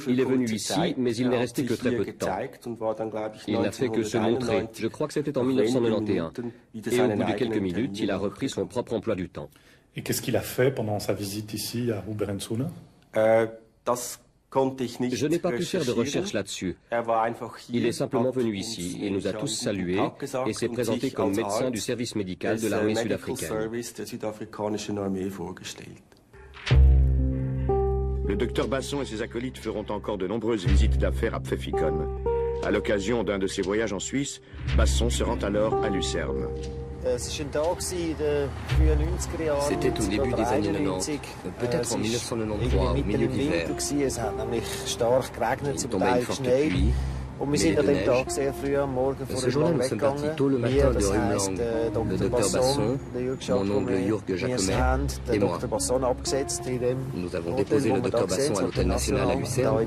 Il est venu ici, mais il n'est resté que très peu de temps. Il n'a fait que se montrer. Je crois que c'était en 1991. Et au bout de quelques minutes, il a repris son propre emploi du temps. Et qu'est-ce qu'il a fait pendant sa visite ici à Huber et Zuner? Je n'ai pas pu faire de recherche là-dessus. Il est simplement venu ici et nous a tous salués et s'est présenté comme médecin du service médical de l'armée sud-africaine. Le docteur Basson et ses acolytes feront encore de nombreuses visites d'affaires à Pfäffikon. À l'occasion d'un de ses voyages en Suisse, Basson se rend alors à Lucerne. C'était au début des années 90, peut-être en 1993, au milieu d'hiver. Il tombait une forte pluie, mêlée de neige. Ce jour-là, nous sommes partis tôt le matin de Rumlang. Le docteur Basson, mon oncle Jürg Jacomet et moi. Nous avons déposé le docteur Basson à l'hôtel national à Lucerne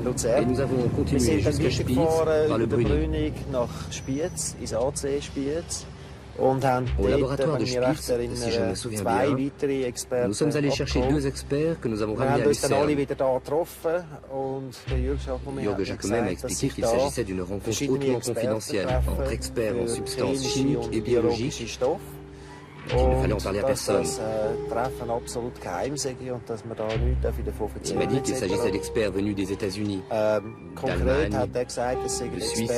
et nous avons continué jusqu'à Spiez par le Brünig. Au laboratoire de Spiez, si je me souviens bien, nous sommes allés chercher 2 experts que nous avons ramenés à Lucerne. Jürg Jacomet m'a expliqué qu'il s'agissait d'une rencontre hautement confidentielle entre experts en substances chimiques et biologiques, qu'il ne fallait en parler à personne. Il m'a dit qu'il s'agissait d'experts venus des États-Unis, d'Allemagne, de Suisse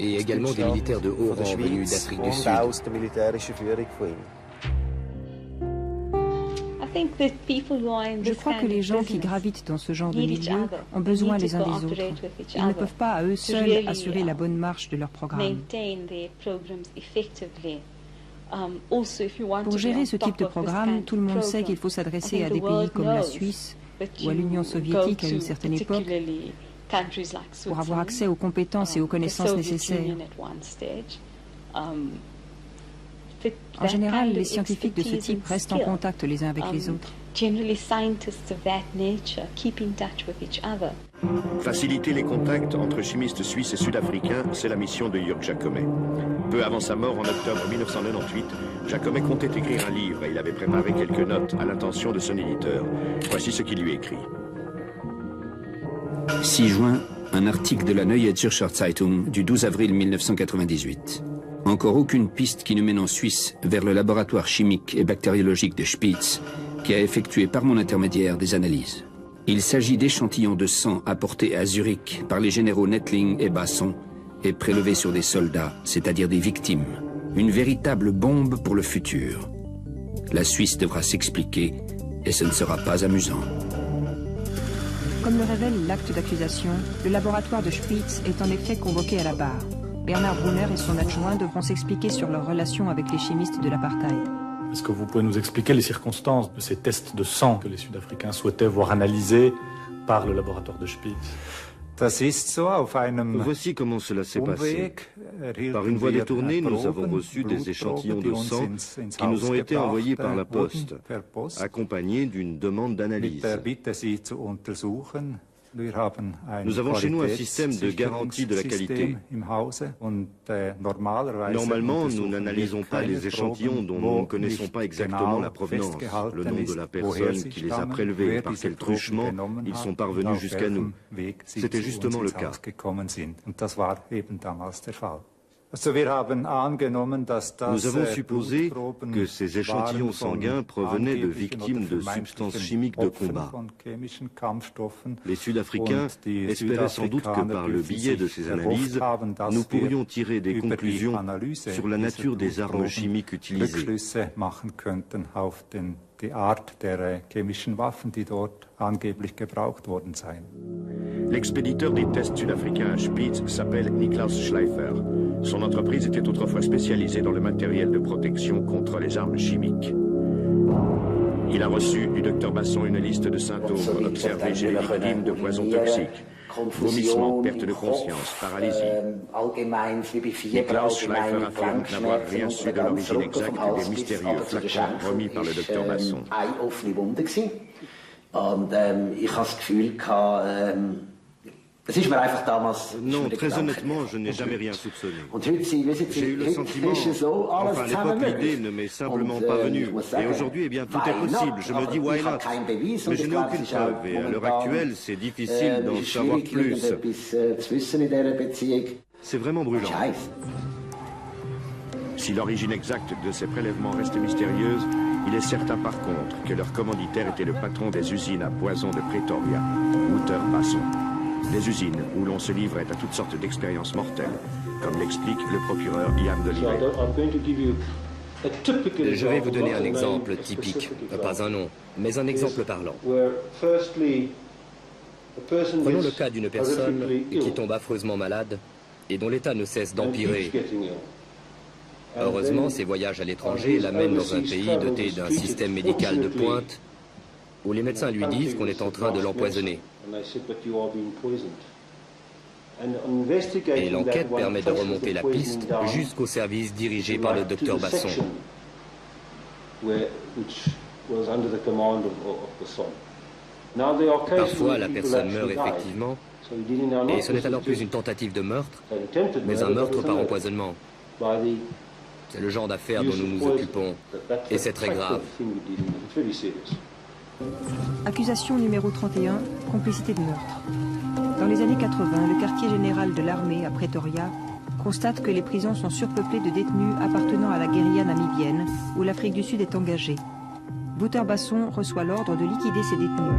et également des militaires de haut rang venus d'Afrique du Sud. Je crois que les gens qui gravitent dans ce genre de milieu ont besoin les uns des autres. Ils ne peuvent pas à eux seuls assurer la bonne marche de leur programme. Pour gérer ce type de programme, tout le monde sait qu'il faut s'adresser à des pays comme la Suisse ou à l'Union soviétique à une certaine époque pour avoir accès aux compétences et aux connaissances nécessaires. En général, les scientifiques de ce type restent en contact les uns avec les autres. Faciliter les contacts entre chimistes suisses et sud-africains, c'est la mission de Jörg Jacomet. Peu avant sa mort en octobre 1998, Jacomet comptait écrire un livre et il avait préparé quelques notes à l'intention de son éditeur. Voici ce qu'il lui écrit. 6 juin, un article de la Neue Zürcher Zeitung du 12 avril 1998. Encore aucune piste qui nous mène en Suisse vers le laboratoire chimique et bactériologique de Spitz, qui a effectué par mon intermédiaire des analyses. Il s'agit d'échantillons de sang apportés à Zurich par les généraux Nettling et Basson et prélevés sur des soldats, c'est-à-dire des victimes. Une véritable bombe pour le futur. La Suisse devra s'expliquer et ce ne sera pas amusant. Comme le révèle l'acte d'accusation, le laboratoire de Spitz est en effet convoqué à la barre. Bernard Brunner et son adjoint devront s'expliquer sur leur relation avec les chimistes de l'apartheid. Est-ce que vous pouvez nous expliquer les circonstances de ces tests de sang que les Sud-Africains souhaitaient voir analysés par le laboratoire de Spitz? Voici comment cela s'est passé. Par une voie détournée, nous avons reçu des échantillons de sang qui nous ont été envoyés par la poste, accompagnés d'une demande d'analyse. Nous avons chez nous un système de garantie de la qualité. Normalement, nous n'analysons pas les échantillons dont nous ne connaissons pas exactement la provenance, le nom de la personne qui les a prélevés, par quel truchement ils sont parvenus jusqu'à nous. C'était justement le cas. Nous avons supposé que ces échantillons sanguins provenaient de victimes de substances chimiques de combat. Les Sud-Africains espéraient sans doute que par le biais de ces analyses, nous pourrions tirer des conclusions sur la nature des armes chimiques utilisées. L'expéditeur des tests sud-africains à Spitz s'appelle Niklaus Schleifer. Son entreprise était autrefois spécialisée dans le matériel de protection contre les armes chimiques. Il a reçu du Dr Basson une liste de symptômes observés chez les victimes de poisons toxiques. Vomissements, perte de conscience, paralysie. Niklaus Schleifer affirme n'avoir rien su de l'origine exacte des mystérieux flacons remis par le Dr Basson. Non, très honnêtement, je n'ai jamais rien soupçonné. J'ai eu le sentiment, enfin à l'époque l'idée ne m'est simplement pas venue. Et aujourd'hui, eh bien, tout est possible. Je me dis, why not? Mais je n'ai aucune preuve et à l'heure actuelle, c'est difficile d'en savoir plus. C'est vraiment brûlant. Si l'origine exacte de ces prélèvements reste mystérieuse, il est certain par contre que leur commanditaire était le patron des usines à poison de Pretoria, Wouter Basson. Des usines où l'on se livrait à toutes sortes d'expériences mortelles, comme l'explique le procureur Ian d'Olivet. Je vais vous donner un exemple typique, pas un nom, mais un exemple parlant. Prenons le cas d'une personne qui tombe affreusement malade et dont l'état ne cesse d'empirer. Heureusement, ses voyages à l'étranger l'amènent dans un pays doté d'un système médical de pointe où les médecins lui disent qu'on est en train de l'empoisonner. Et l'enquête permet de remonter la piste jusqu'au service dirigé par le docteur Basson. Parfois, la personne meurt effectivement, et ce n'est alors plus une tentative de meurtre, mais un meurtre par empoisonnement. C'est le genre d'affaire dont nous nous occupons, et c'est très grave. Accusation numéro 31, complicité de meurtre. Dans les années 80, le quartier général de l'armée à Pretoria constate que les prisons sont surpeuplées de détenus appartenant à la guérilla namibienne, où l'Afrique du Sud est engagée. Wouter Basson reçoit l'ordre de liquider ces détenus.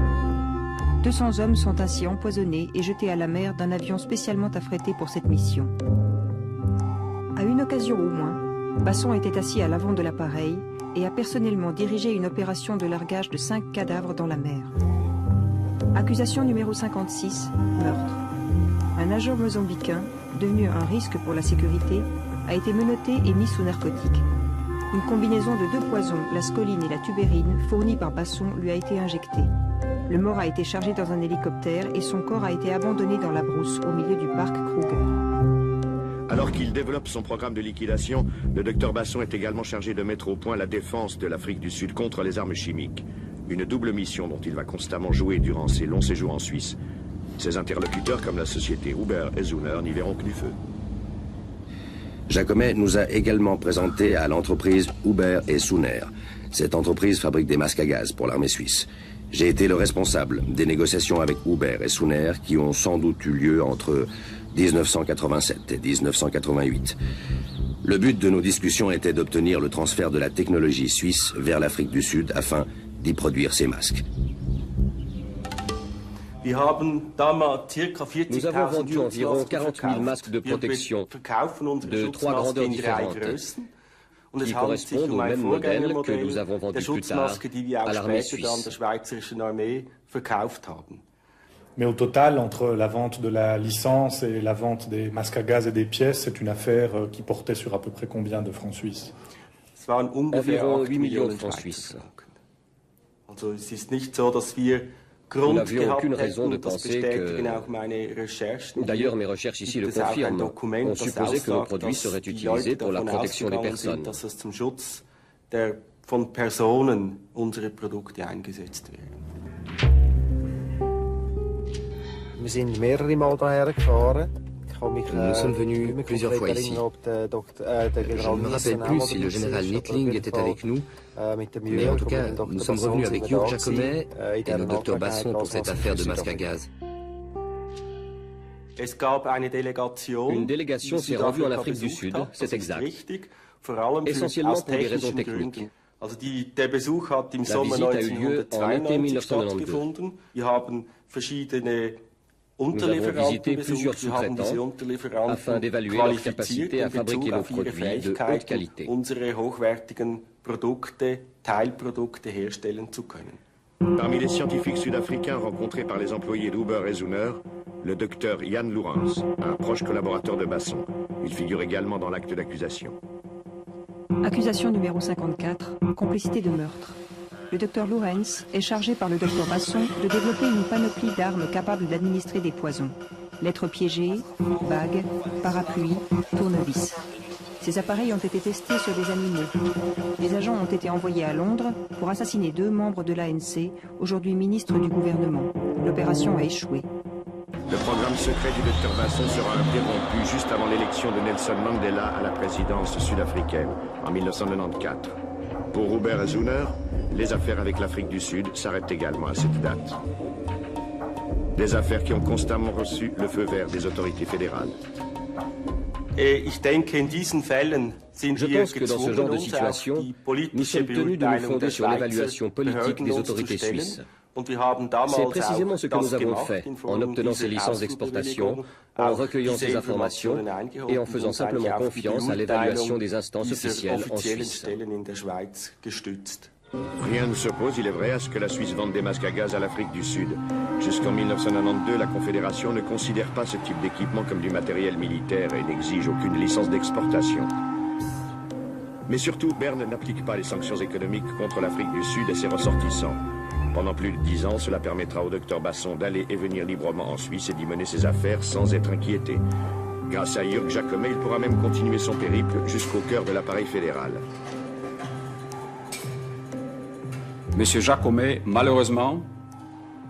200 hommes sont ainsi empoisonnés et jetés à la mer d'un avion spécialement affrété pour cette mission. À une occasion au moins, Basson était assis à l'avant de l'appareil et a personnellement dirigé une opération de largage de 5 cadavres dans la mer. Accusation numéro 56, meurtre. Un nageur mozambicain, devenu un risque pour la sécurité, a été menotté et mis sous narcotique. Une combinaison de 2 poisons, la scoline et la tubérine, fournie par Basson, lui a été injectée. Le mort a été chargé dans un hélicoptère et son corps a été abandonné dans la brousse au milieu du parc Kruger. Alors qu'il développe son programme de liquidation, le docteur Basson est également chargé de mettre au point la défense de l'Afrique du Sud contre les armes chimiques. Une double mission dont il va constamment jouer durant ses longs séjours en Suisse. Ses interlocuteurs, comme la société Huber et Zuner, n'y verront que du feu. Jacomet nous a également présenté à l'entreprise Huber et Zuner. Cette entreprise fabrique des masques à gaz pour l'armée suisse. J'ai été le responsable des négociations avec Huber et Zuner qui ont sans doute eu lieu entre 1987 et 1988. Le but de nos discussions était d'obtenir le transfert de la technologie suisse vers l'Afrique du Sud afin d'y produire ces masques. Nous avons vendu environ 40 000 masques de protection de 3 grandeurs différentes qui correspondent au même modèle que nous avons vendu plus tard à l'armée suisse. Mais au total, entre la vente de la licence et la vente des masques à gaz et des pièces, c'est une affaire qui portait sur à peu près combien de francs suisses? Environ 8 millions de francs suisses. Nous n'avions aucune raison de penser que... D'ailleurs, mes recherches ici le confirment. On supposait que nos produits seraient utilisés pour la protection des personnes. Nous sommes venus plusieurs fois ici. Je ne me rappelle plus si le général Nittling était avec nous, mais en tout cas, nous sommes revenus avec Jörg Jacomet et le docteur Basson pour cette affaire de masque à gaz. Une délégation s'est rendue en Afrique du Sud, c'est exact, essentiellement pour des raisons techniques. La visite a eu lieu en été 1992. Nous avons visité plusieurs sous-traitants afin d'évaluer leur capacité à fabriquer nos produits de haute qualité. Parmi les scientifiques sud-africains rencontrés par les employés d'Huber et Zuner, le docteur Jan Lourens, un proche collaborateur de Basson. Il figure également dans l'acte d'accusation. Accusation numéro 54, complicité de meurtre. Le docteur Lourens est chargé par le docteur Basson de développer une panoplie d'armes capables d'administrer des poisons. Lettres piégées, bagues, parapluies, tournevis. Ces appareils ont été testés sur des animaux. Les agents ont été envoyés à Londres pour assassiner 2 membres de l'ANC, aujourd'hui ministres du gouvernement. L'opération a échoué. Le programme secret du docteur Basson sera interrompu juste avant l'élection de Nelson Mandela à la présidence sud-africaine en 1994. Pour Huber et Zuner, les affaires avec l'Afrique du Sud s'arrêtent également à cette date. Des affaires qui ont constamment reçu le feu vert des autorités fédérales. Je pense que dans ce genre de situation, nous sommes tenus de nous fonder sur l'évaluation politique des autorités suisses. C'est précisément ce que nous avons fait en obtenant ces licences d'exportation, en recueillant ces informations et en faisant simplement confiance à l'évaluation des instances officielles en Suisse. Rien ne s'oppose, il est vrai, à ce que la Suisse vende des masques à gaz à l'Afrique du Sud. Jusqu'en 1992, la Confédération ne considère pas ce type d'équipement comme du matériel militaire et n'exige aucune licence d'exportation. Mais surtout, Berne n'applique pas les sanctions économiques contre l'Afrique du Sud et ses ressortissants. Pendant plus de 10 ans, cela permettra au docteur Basson d'aller et venir librement en Suisse et d'y mener ses affaires sans être inquiété. Grâce à Jörg Jacomet, il pourra même continuer son périple jusqu'au cœur de l'appareil fédéral. Monsieur Jacomet, malheureusement,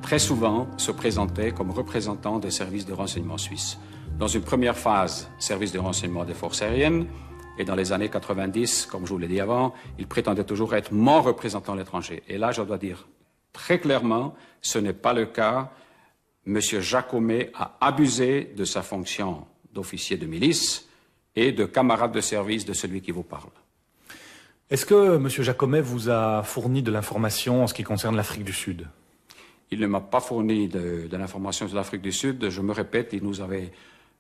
très souvent se présentait comme représentant des services de renseignement suisses. Dans une première phase, service de renseignement des forces aériennes, et dans les années 90, comme je vous l'ai dit avant, il prétendait toujours être mon représentant à l'étranger. Et là, je dois dire très clairement, ce n'est pas le cas. Monsieur Jacomet a abusé de sa fonction d'officier de milice et de camarade de service de celui qui vous parle. Est-ce que M. Jacomet vous a fourni de l'information en ce qui concerne l'Afrique du Sud? Il ne m'a pas fourni de l'information sur l'Afrique du Sud. Je me répète, il nous avait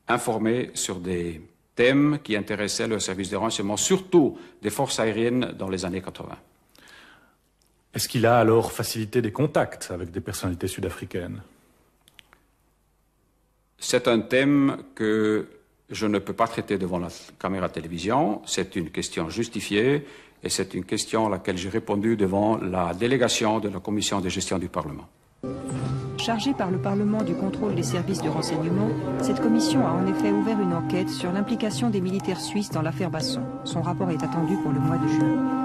informés sur des thèmes qui intéressaient le service de renseignement, surtout des forces aériennes dans les années 80. Est-ce qu'il a alors facilité des contacts avec des personnalités sud-africaines? C'est un thème que je ne peux pas traiter devant la caméra de télévision. C'est une question justifiée et c'est une question à laquelle j'ai répondu devant la délégation de la Commission de gestion du Parlement. Chargée par le Parlement du contrôle des services de renseignement, cette commission a en effet ouvert une enquête sur l'implication des militaires suisses dans l'affaire Basson. Son rapport est attendu pour le mois de juin.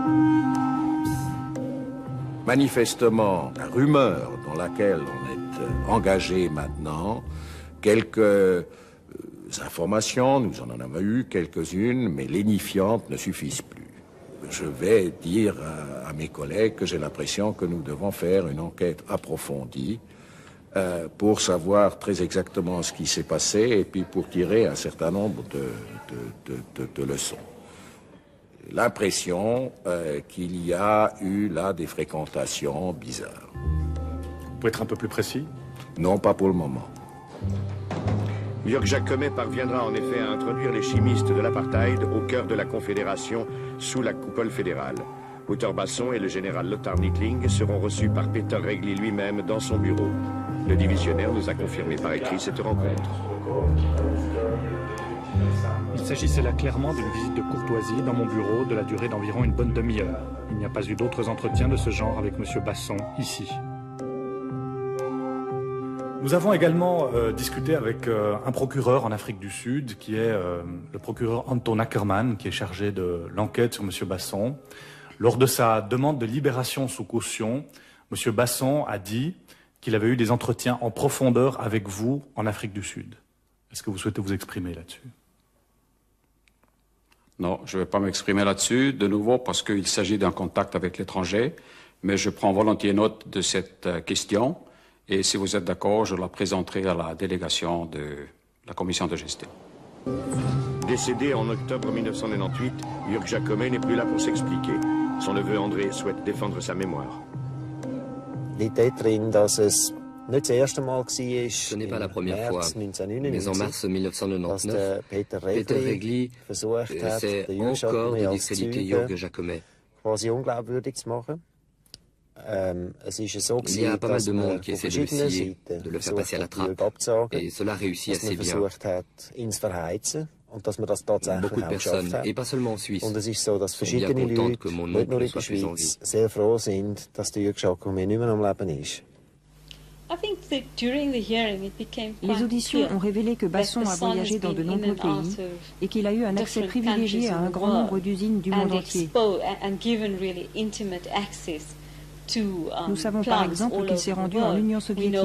Manifestement, la rumeur dans laquelle on est engagé maintenant. Quelques informations, nous en avons eu quelques-unes, mais lénifiantes ne suffisent plus. Je vais dire à mes collègues que j'ai l'impression que nous devons faire une enquête approfondie pour savoir très exactement ce qui s'est passé et puis pour tirer un certain nombre de leçons. L'impression qu'il y a eu là des fréquentations bizarres. Vous pouvez être un peu plus précis? Non, pas pour le moment. Jörg Jacomet parviendra en effet à introduire les chimistes de l'apartheid au cœur de la Confédération sous la coupole fédérale. Wouter Basson et le général Lothar Nittling seront reçus par Peter Regli lui-même dans son bureau. Le divisionnaire nous a confirmé par écrit cette rencontre. Il s'agissait là clairement d'une visite de courtoisie dans mon bureau de la durée d'environ une bonne demi-heure. Il n'y a pas eu d'autres entretiens de ce genre avec M. Basson ici. Nous avons également discuté avec un procureur en Afrique du Sud, qui est le procureur Anton Ackerman, qui est chargé de l'enquête sur M. Basson. Lors de sa demande de libération sous caution, M. Basson a dit qu'il avait eu des entretiens en profondeur avec vous en Afrique du Sud. Est-ce que vous souhaitez vous exprimer là-dessus? Non, je ne vais pas m'exprimer là-dessus, de nouveau, parce qu'il s'agit d'un contact avec l'étranger, mais je prends volontiers note de cette question. Et si vous êtes d'accord, je la présenterai à la délégation de la commission de gestion. Décédé en octobre 1998, Jörg Jacomet n'est plus là pour s'expliquer. Son neveu André souhaite défendre sa mémoire. Ce n'est pas la première fois, mais en mars 1999, Peter Regli essaie encore de discréditer Jörg Jacomet. Il y a pas mal de monde qui essaie de le scier, de le faire passer à la trappe, et cela réussit assez bien. Beaucoup de personnes, et pas seulement en Suisse, sont bien contentes que mon oncle ne soit plus en vie. Les auditions ont révélé que Basson a voyagé dans de nombreux pays et qu'il a eu un accès privilégié à un grand nombre d'usines du monde entier. Nous savons par exemple qu'il s'est rendu en Union soviétique.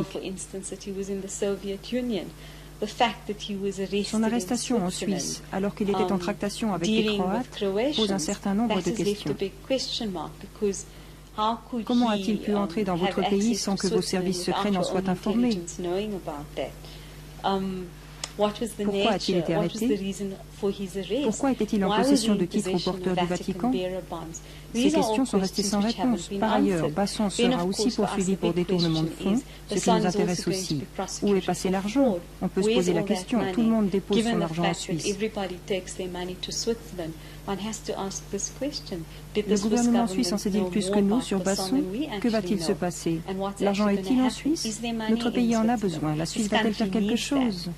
Son arrestation en Suisse, alors qu'il était en tractation avec les Croates, pose un certain nombre de questions. Comment a-t-il pu entrer dans votre pays sans que vos services secrets n'en soient informés? Pourquoi a-t-il été arrêté? Pourquoi était-il en possession de titres au porteur du Vatican? Ces questions sont restées sans réponse. Par ailleurs, Basson sera aussi poursuivi pour détournement de fonds, ce qui nous intéresse aussi. Où est passé l'argent? On peut se poser la question. Tout le monde dépose son argent en Suisse. Le gouvernement suisse en sait-il plus que nous sur Basson? Que va-t-il se passer? L'argent est-il en Suisse? Notre pays en a besoin. La Suisse va-t-elle faire quelque chose?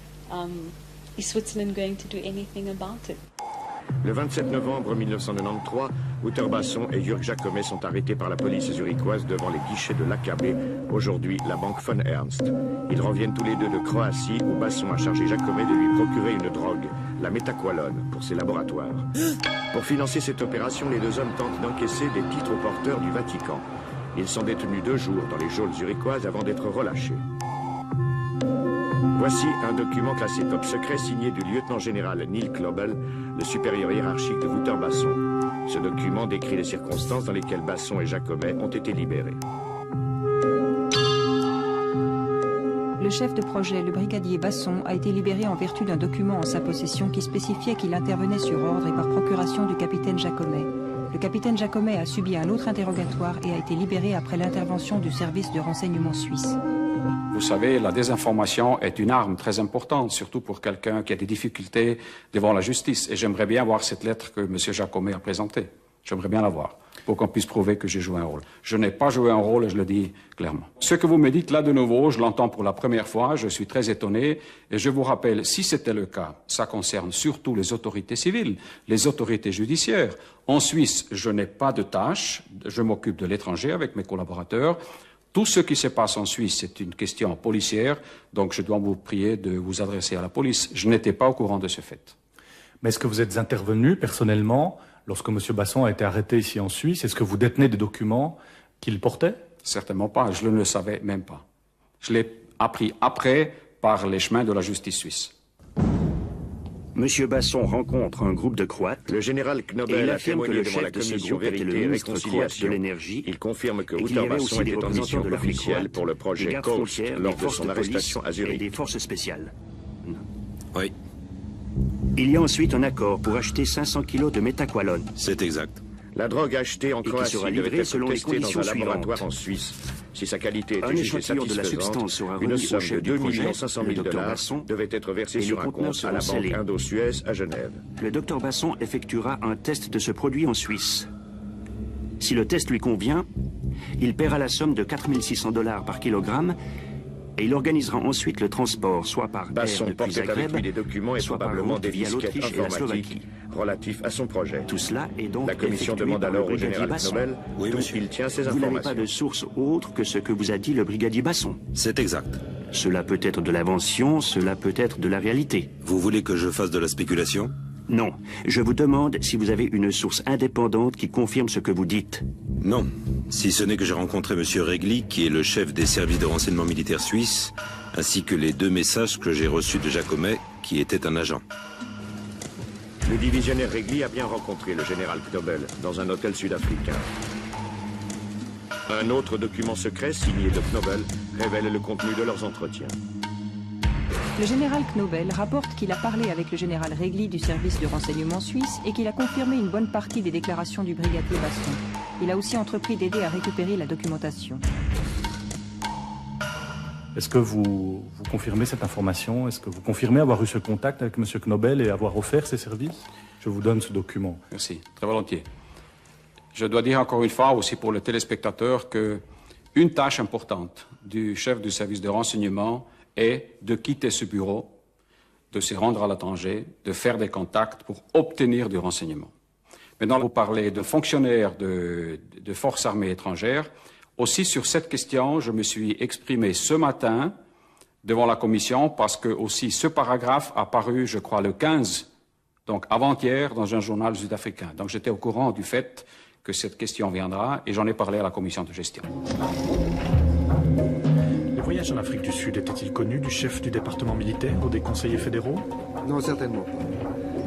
Le 27 novembre 1993, Wouter Basson et Jörg Jacomet sont arrêtés par la police zurichoise devant les guichets de l'AKB, aujourd'hui la banque von Ernst. Ils reviennent tous les deux de Croatie où Basson a chargé Jacomet de lui procurer une drogue, la métaqualone, pour ses laboratoires. Pour financer cette opération, les deux hommes tentent d'encaisser des titres au porteur du Vatican. Ils sont détenus 2 jours dans les geôles zurichoises avant d'être relâchés. Voici un document classé top secret signé du lieutenant-général Neil Klobel, le supérieur hiérarchique de Wouter Basson. Ce document décrit les circonstances dans lesquelles Basson et Jacomet ont été libérés. Le chef de projet, le brigadier Basson, a été libéré en vertu d'un document en sa possession qui spécifiait qu'il intervenait sur ordre et par procuration du capitaine Jacomet. Le capitaine Jacomet a subi un autre interrogatoire et a été libéré après l'intervention du service de renseignement suisse. Vous savez, la désinformation est une arme très importante, surtout pour quelqu'un qui a des difficultés devant la justice. Et j'aimerais bien voir cette lettre que M. Jacomet a présentée. J'aimerais bien la voir, pour qu'on puisse prouver que j'ai joué un rôle. Je n'ai pas joué un rôle, et je le dis clairement. Ce que vous me dites là de nouveau, je l'entends pour la première fois, je suis très étonné, et je vous rappelle, si c'était le cas, ça concerne surtout les autorités civiles, les autorités judiciaires. En Suisse, je n'ai pas de tâche, je m'occupe de l'étranger avec mes collaborateurs. Tout ce qui se passe en Suisse, c'est une question policière, donc je dois vous prier de vous adresser à la police. Je n'étais pas au courant de ce fait. Mais est-ce que vous êtes intervenu personnellement lorsque M. Basson a été arrêté ici en Suisse? Est-ce que vous détenez des documents qu'il portait? Certainement pas, je ne le savais même pas. Je l'ai appris après par les chemins de la justice suisse. Monsieur Basson rencontre un groupe de Croates. Le général Et Knobel il a affirme que témoigné le devant la chef de ce commission groupe était Vérité le et ministre croate de Réconciliation. l'énergie. Il confirme que et qu'il y Wouter avait Basson aussi des était en représentants mission de l'armée officielle croate, pour le des projet gardes Coast frontières, lors des de forces son de arrestation à police et Zurich. des forces spéciales. Oui, Il y a ensuite un accord pour acheter 500 kilos de méthaqualone. c'est exact. La drogue achetée en qui Croatie sera devait livrée être selon les testée dans un conditions laboratoire suivantes. en Suisse. Si sa qualité était Un jugée échantillon de la satisfaisante, substance sera une remis au somme de chef du 2 projet, 500 le 000 docteur $ Basson, devait être versé et sur les un contenants compte à la seront banque scellés. Indo-Suez à Genève. Le docteur Basson effectuera un test de ce produit en Suisse. Si le test lui convient, il paiera la somme de 4 600 $ par kilogramme et il organisera ensuite le transport, soit par Basson air depuis portait avec lui Zagreb, des documents et soit par probablement route des via disquettes l'Autriche et la informatiques Slovaquie. relatifs à son projet. Tout cela est donc La commission effectué demande par alors le au brigadier général Basson. Knobel Oui, d'où monsieur. il tient ces Vous n'avez informations. pas de source autre que ce que vous a dit le brigadier Basson. C'est exact. Cela peut être de l'invention, cela peut être de la réalité. Vous voulez que je fasse de la spéculation? Non, je vous demande si vous avez une source indépendante qui confirme ce que vous dites. Non. Si ce n'est que j'ai rencontré M. Regli, qui est le chef des services de renseignement militaire suisse, ainsi que les 2 messages que j'ai reçus de Jacomet, qui était un agent. Le divisionnaire Regli a bien rencontré le général Knobel dans un hôtel sud-africain. Un autre document secret signé de Knobel révèle le contenu de leurs entretiens. Le général Knobel rapporte qu'il a parlé avec le général Regli du service de renseignement suisse et qu'il a confirmé une bonne partie des déclarations du brigadier Basson. Il a aussi entrepris d'aider à récupérer la documentation. Est-ce que vous confirmez cette information? Est-ce que vous confirmez avoir eu ce contact avec M. Knobel et avoir offert ses services? Je vous donne ce document. Merci, très volontiers. Je dois dire encore une fois aussi pour le téléspectateur que une tâche importante du chef du service de renseignement est de quitter ce bureau, de se rendre à l'étranger, de faire des contacts pour obtenir du renseignement. Maintenant, vous parlez de fonctionnaires de forces armées étrangères. Aussi, sur cette question, je me suis exprimé ce matin devant la commission parce que aussi ce paragraphe a paru, je crois, le 15, donc avant-hier, dans un journal sud-africain. Donc j'étais au courant du fait que cette question viendra et j'en ai parlé à la commission de gestion. Les voyages en Afrique du Sud étaient-ils connus du chef du département militaire ou des conseillers fédéraux? Non, certainement pas.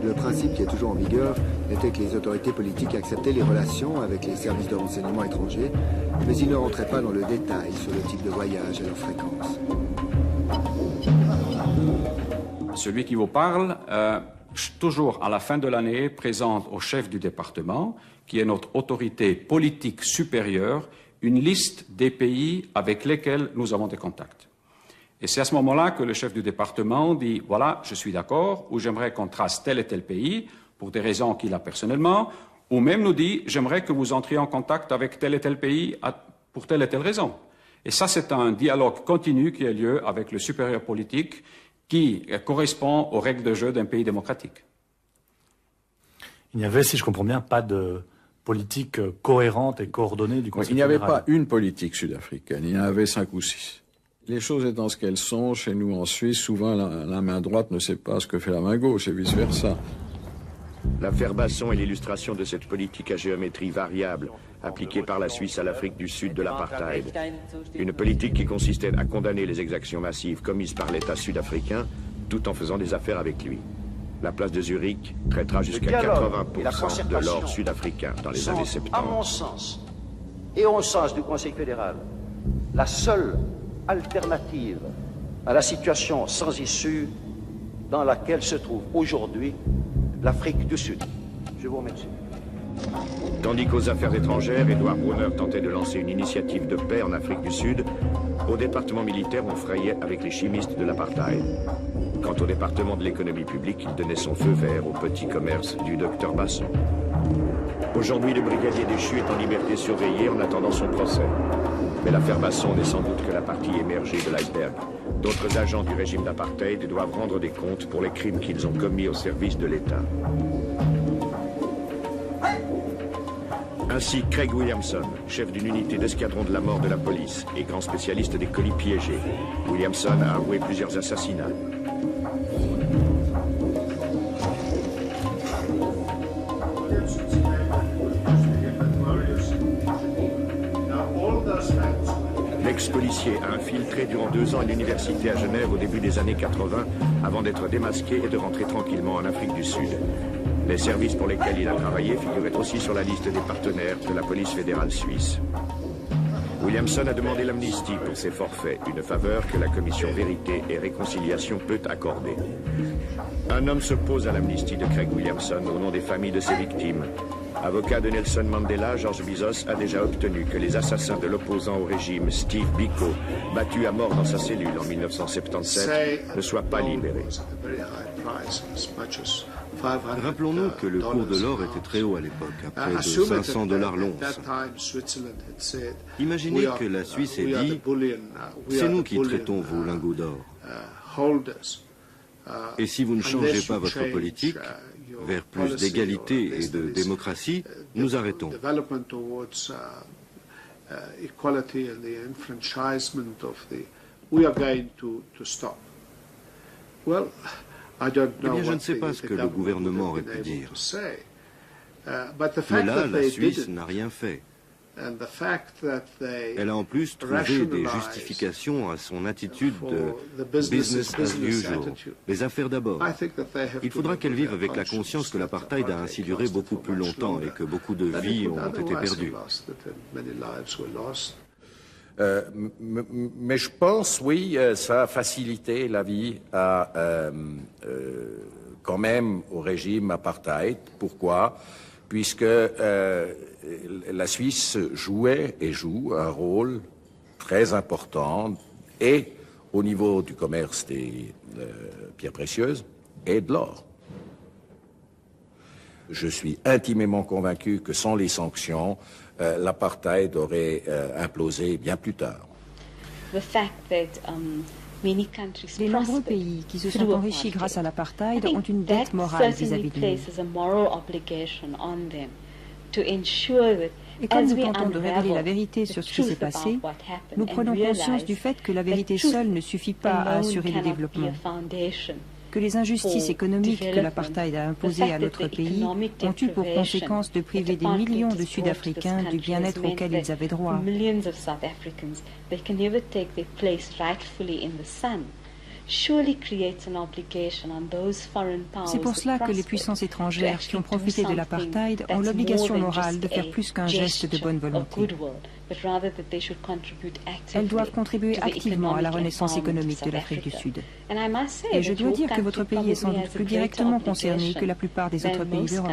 Le principe qui est toujours en vigueur était que les autorités politiques acceptaient les relations avec les services de renseignement étrangers, mais ils ne rentraient pas dans le détail sur le type de voyage et leur fréquence. Celui qui vous parle, toujours à la fin de l'année, présente au chef du département, qui est notre autorité politique supérieure, une liste des pays avec lesquels nous avons des contacts. Et c'est à ce moment-là que le chef du département dit « Voilà, je suis d'accord, ou j'aimerais qu'on trace tel et tel pays, pour des raisons qu'il a personnellement, ou même nous dit « J'aimerais que vous entriez en contact avec tel et tel pays pour telle et telle raison ». Et ça, c'est un dialogue continu qui a lieu avec le supérieur politique qui correspond aux règles de jeu d'un pays démocratique. Il n'y avait, si je comprends bien, pas de politique cohérente et coordonnée du Conseil fédéral. Il n'y avait pas une politique sud-africaine, il y en avait 5 ou 6. Les choses étant ce qu'elles sont, chez nous en Suisse, souvent la main droite ne sait pas ce que fait la main gauche et vice-versa. L'affaire Basson est l'illustration de cette politique à géométrie variable appliquée par la Suisse à l'Afrique du Sud de l'apartheid. Une politique qui consistait à condamner les exactions massives commises par l'État sud-africain tout en faisant des affaires avec lui. La place de Zurich traitera jusqu'à 80% de l'or sud-africain dans les années 70. À mon sens, et au sens du Conseil fédéral, la seule alternative à la situation sans issue dans laquelle se trouve aujourd'hui l'Afrique du Sud. Je vous remercie. Tandis qu'aux affaires étrangères, Edouard Brunner tentait de lancer une initiative de paix en Afrique du Sud, au département militaire, on frayait avec les chimistes de l'apartheid. Quant au département de l'économie publique, il donnait son feu vert au petit commerce du docteur Basson. Aujourd'hui, le brigadier déchu est en liberté surveillée en attendant son procès. Mais l'affaire Basson n'est sans doute que la partie émergée de l'iceberg. D'autres agents du régime d'apartheid doivent rendre des comptes pour les crimes qu'ils ont commis au service de l'État. Ainsi, Craig Williamson, chef d'une unité d'escadron de la mort de la police et grand spécialiste des colis piégés. Williamson a avoué plusieurs assassinats. policier a infiltré durant 2 ans une université à Genève au début des années 80 avant d'être démasqué et de rentrer tranquillement en Afrique du Sud. Les services pour lesquels il a travaillé figuraient aussi sur la liste des partenaires de la police fédérale suisse. Williamson a demandé l'amnistie pour ses forfaits, une faveur que la commission Vérité et Réconciliation peut accorder. Un homme s'oppose à l'amnistie de Craig Williamson au nom des familles de ses victimes. Avocat de Nelson Mandela, Georges Bizos a déjà obtenu que les assassins de l'opposant au régime, Steve Biko, battu à mort dans sa cellule en 1977, ne soient pas libérés. Rappelons-nous que le cours de l'or était très haut à l'époque, à près de $500 l'once. Imaginez que la Suisse ait dit « C'est nous qui traitons vos lingots d'or. Et si vous ne changez pas votre politique vers plus d'égalité et de démocratie, nous arrêtons. » Eh bien, je ne sais pas ce que le gouvernement aurait pu dire. Mais là, la Suisse n'a rien fait. Elle a en plus trouvé des justifications à son attitude de business as usual, les affaires d'abord. Il faudra qu'elle vive avec la conscience que l'apartheid a ainsi duré beaucoup plus longtemps et que beaucoup de vies ont été perdues. Mais je pense, oui, ça a facilité la vie quand même au régime apartheid. Pourquoi? Puisque la Suisse jouait et joue un rôle très important et au niveau du commerce des pierres précieuses et de l'or. Je suis intimement convaincu que sans les sanctions, l'apartheid aurait implosé bien plus tard. Les nombreux pays qui se sont enrichis grâce à l'apartheid ont une dette morale vis-à-vis de nous. Et comme nous tentons de révéler la vérité sur ce qui s'est passé, nous prenons conscience du fait que la vérité seule ne suffit pas à assurer le développement, que les injustices économiques que l'apartheid a imposées à notre pays ont eu pour conséquence de priver des millions de Sud-Africains du bien-être auquel ils avaient droit. C'est pour cela que les puissances étrangères qui ont profité de l'apartheid ont l'obligation morale de faire plus qu'un geste de bonne volonté. Elles doivent contribuer activement à la renaissance économique de l'Afrique du Sud. Et je dois dire que votre pays est sans doute plus directement concerné que la plupart des autres pays d'Europe.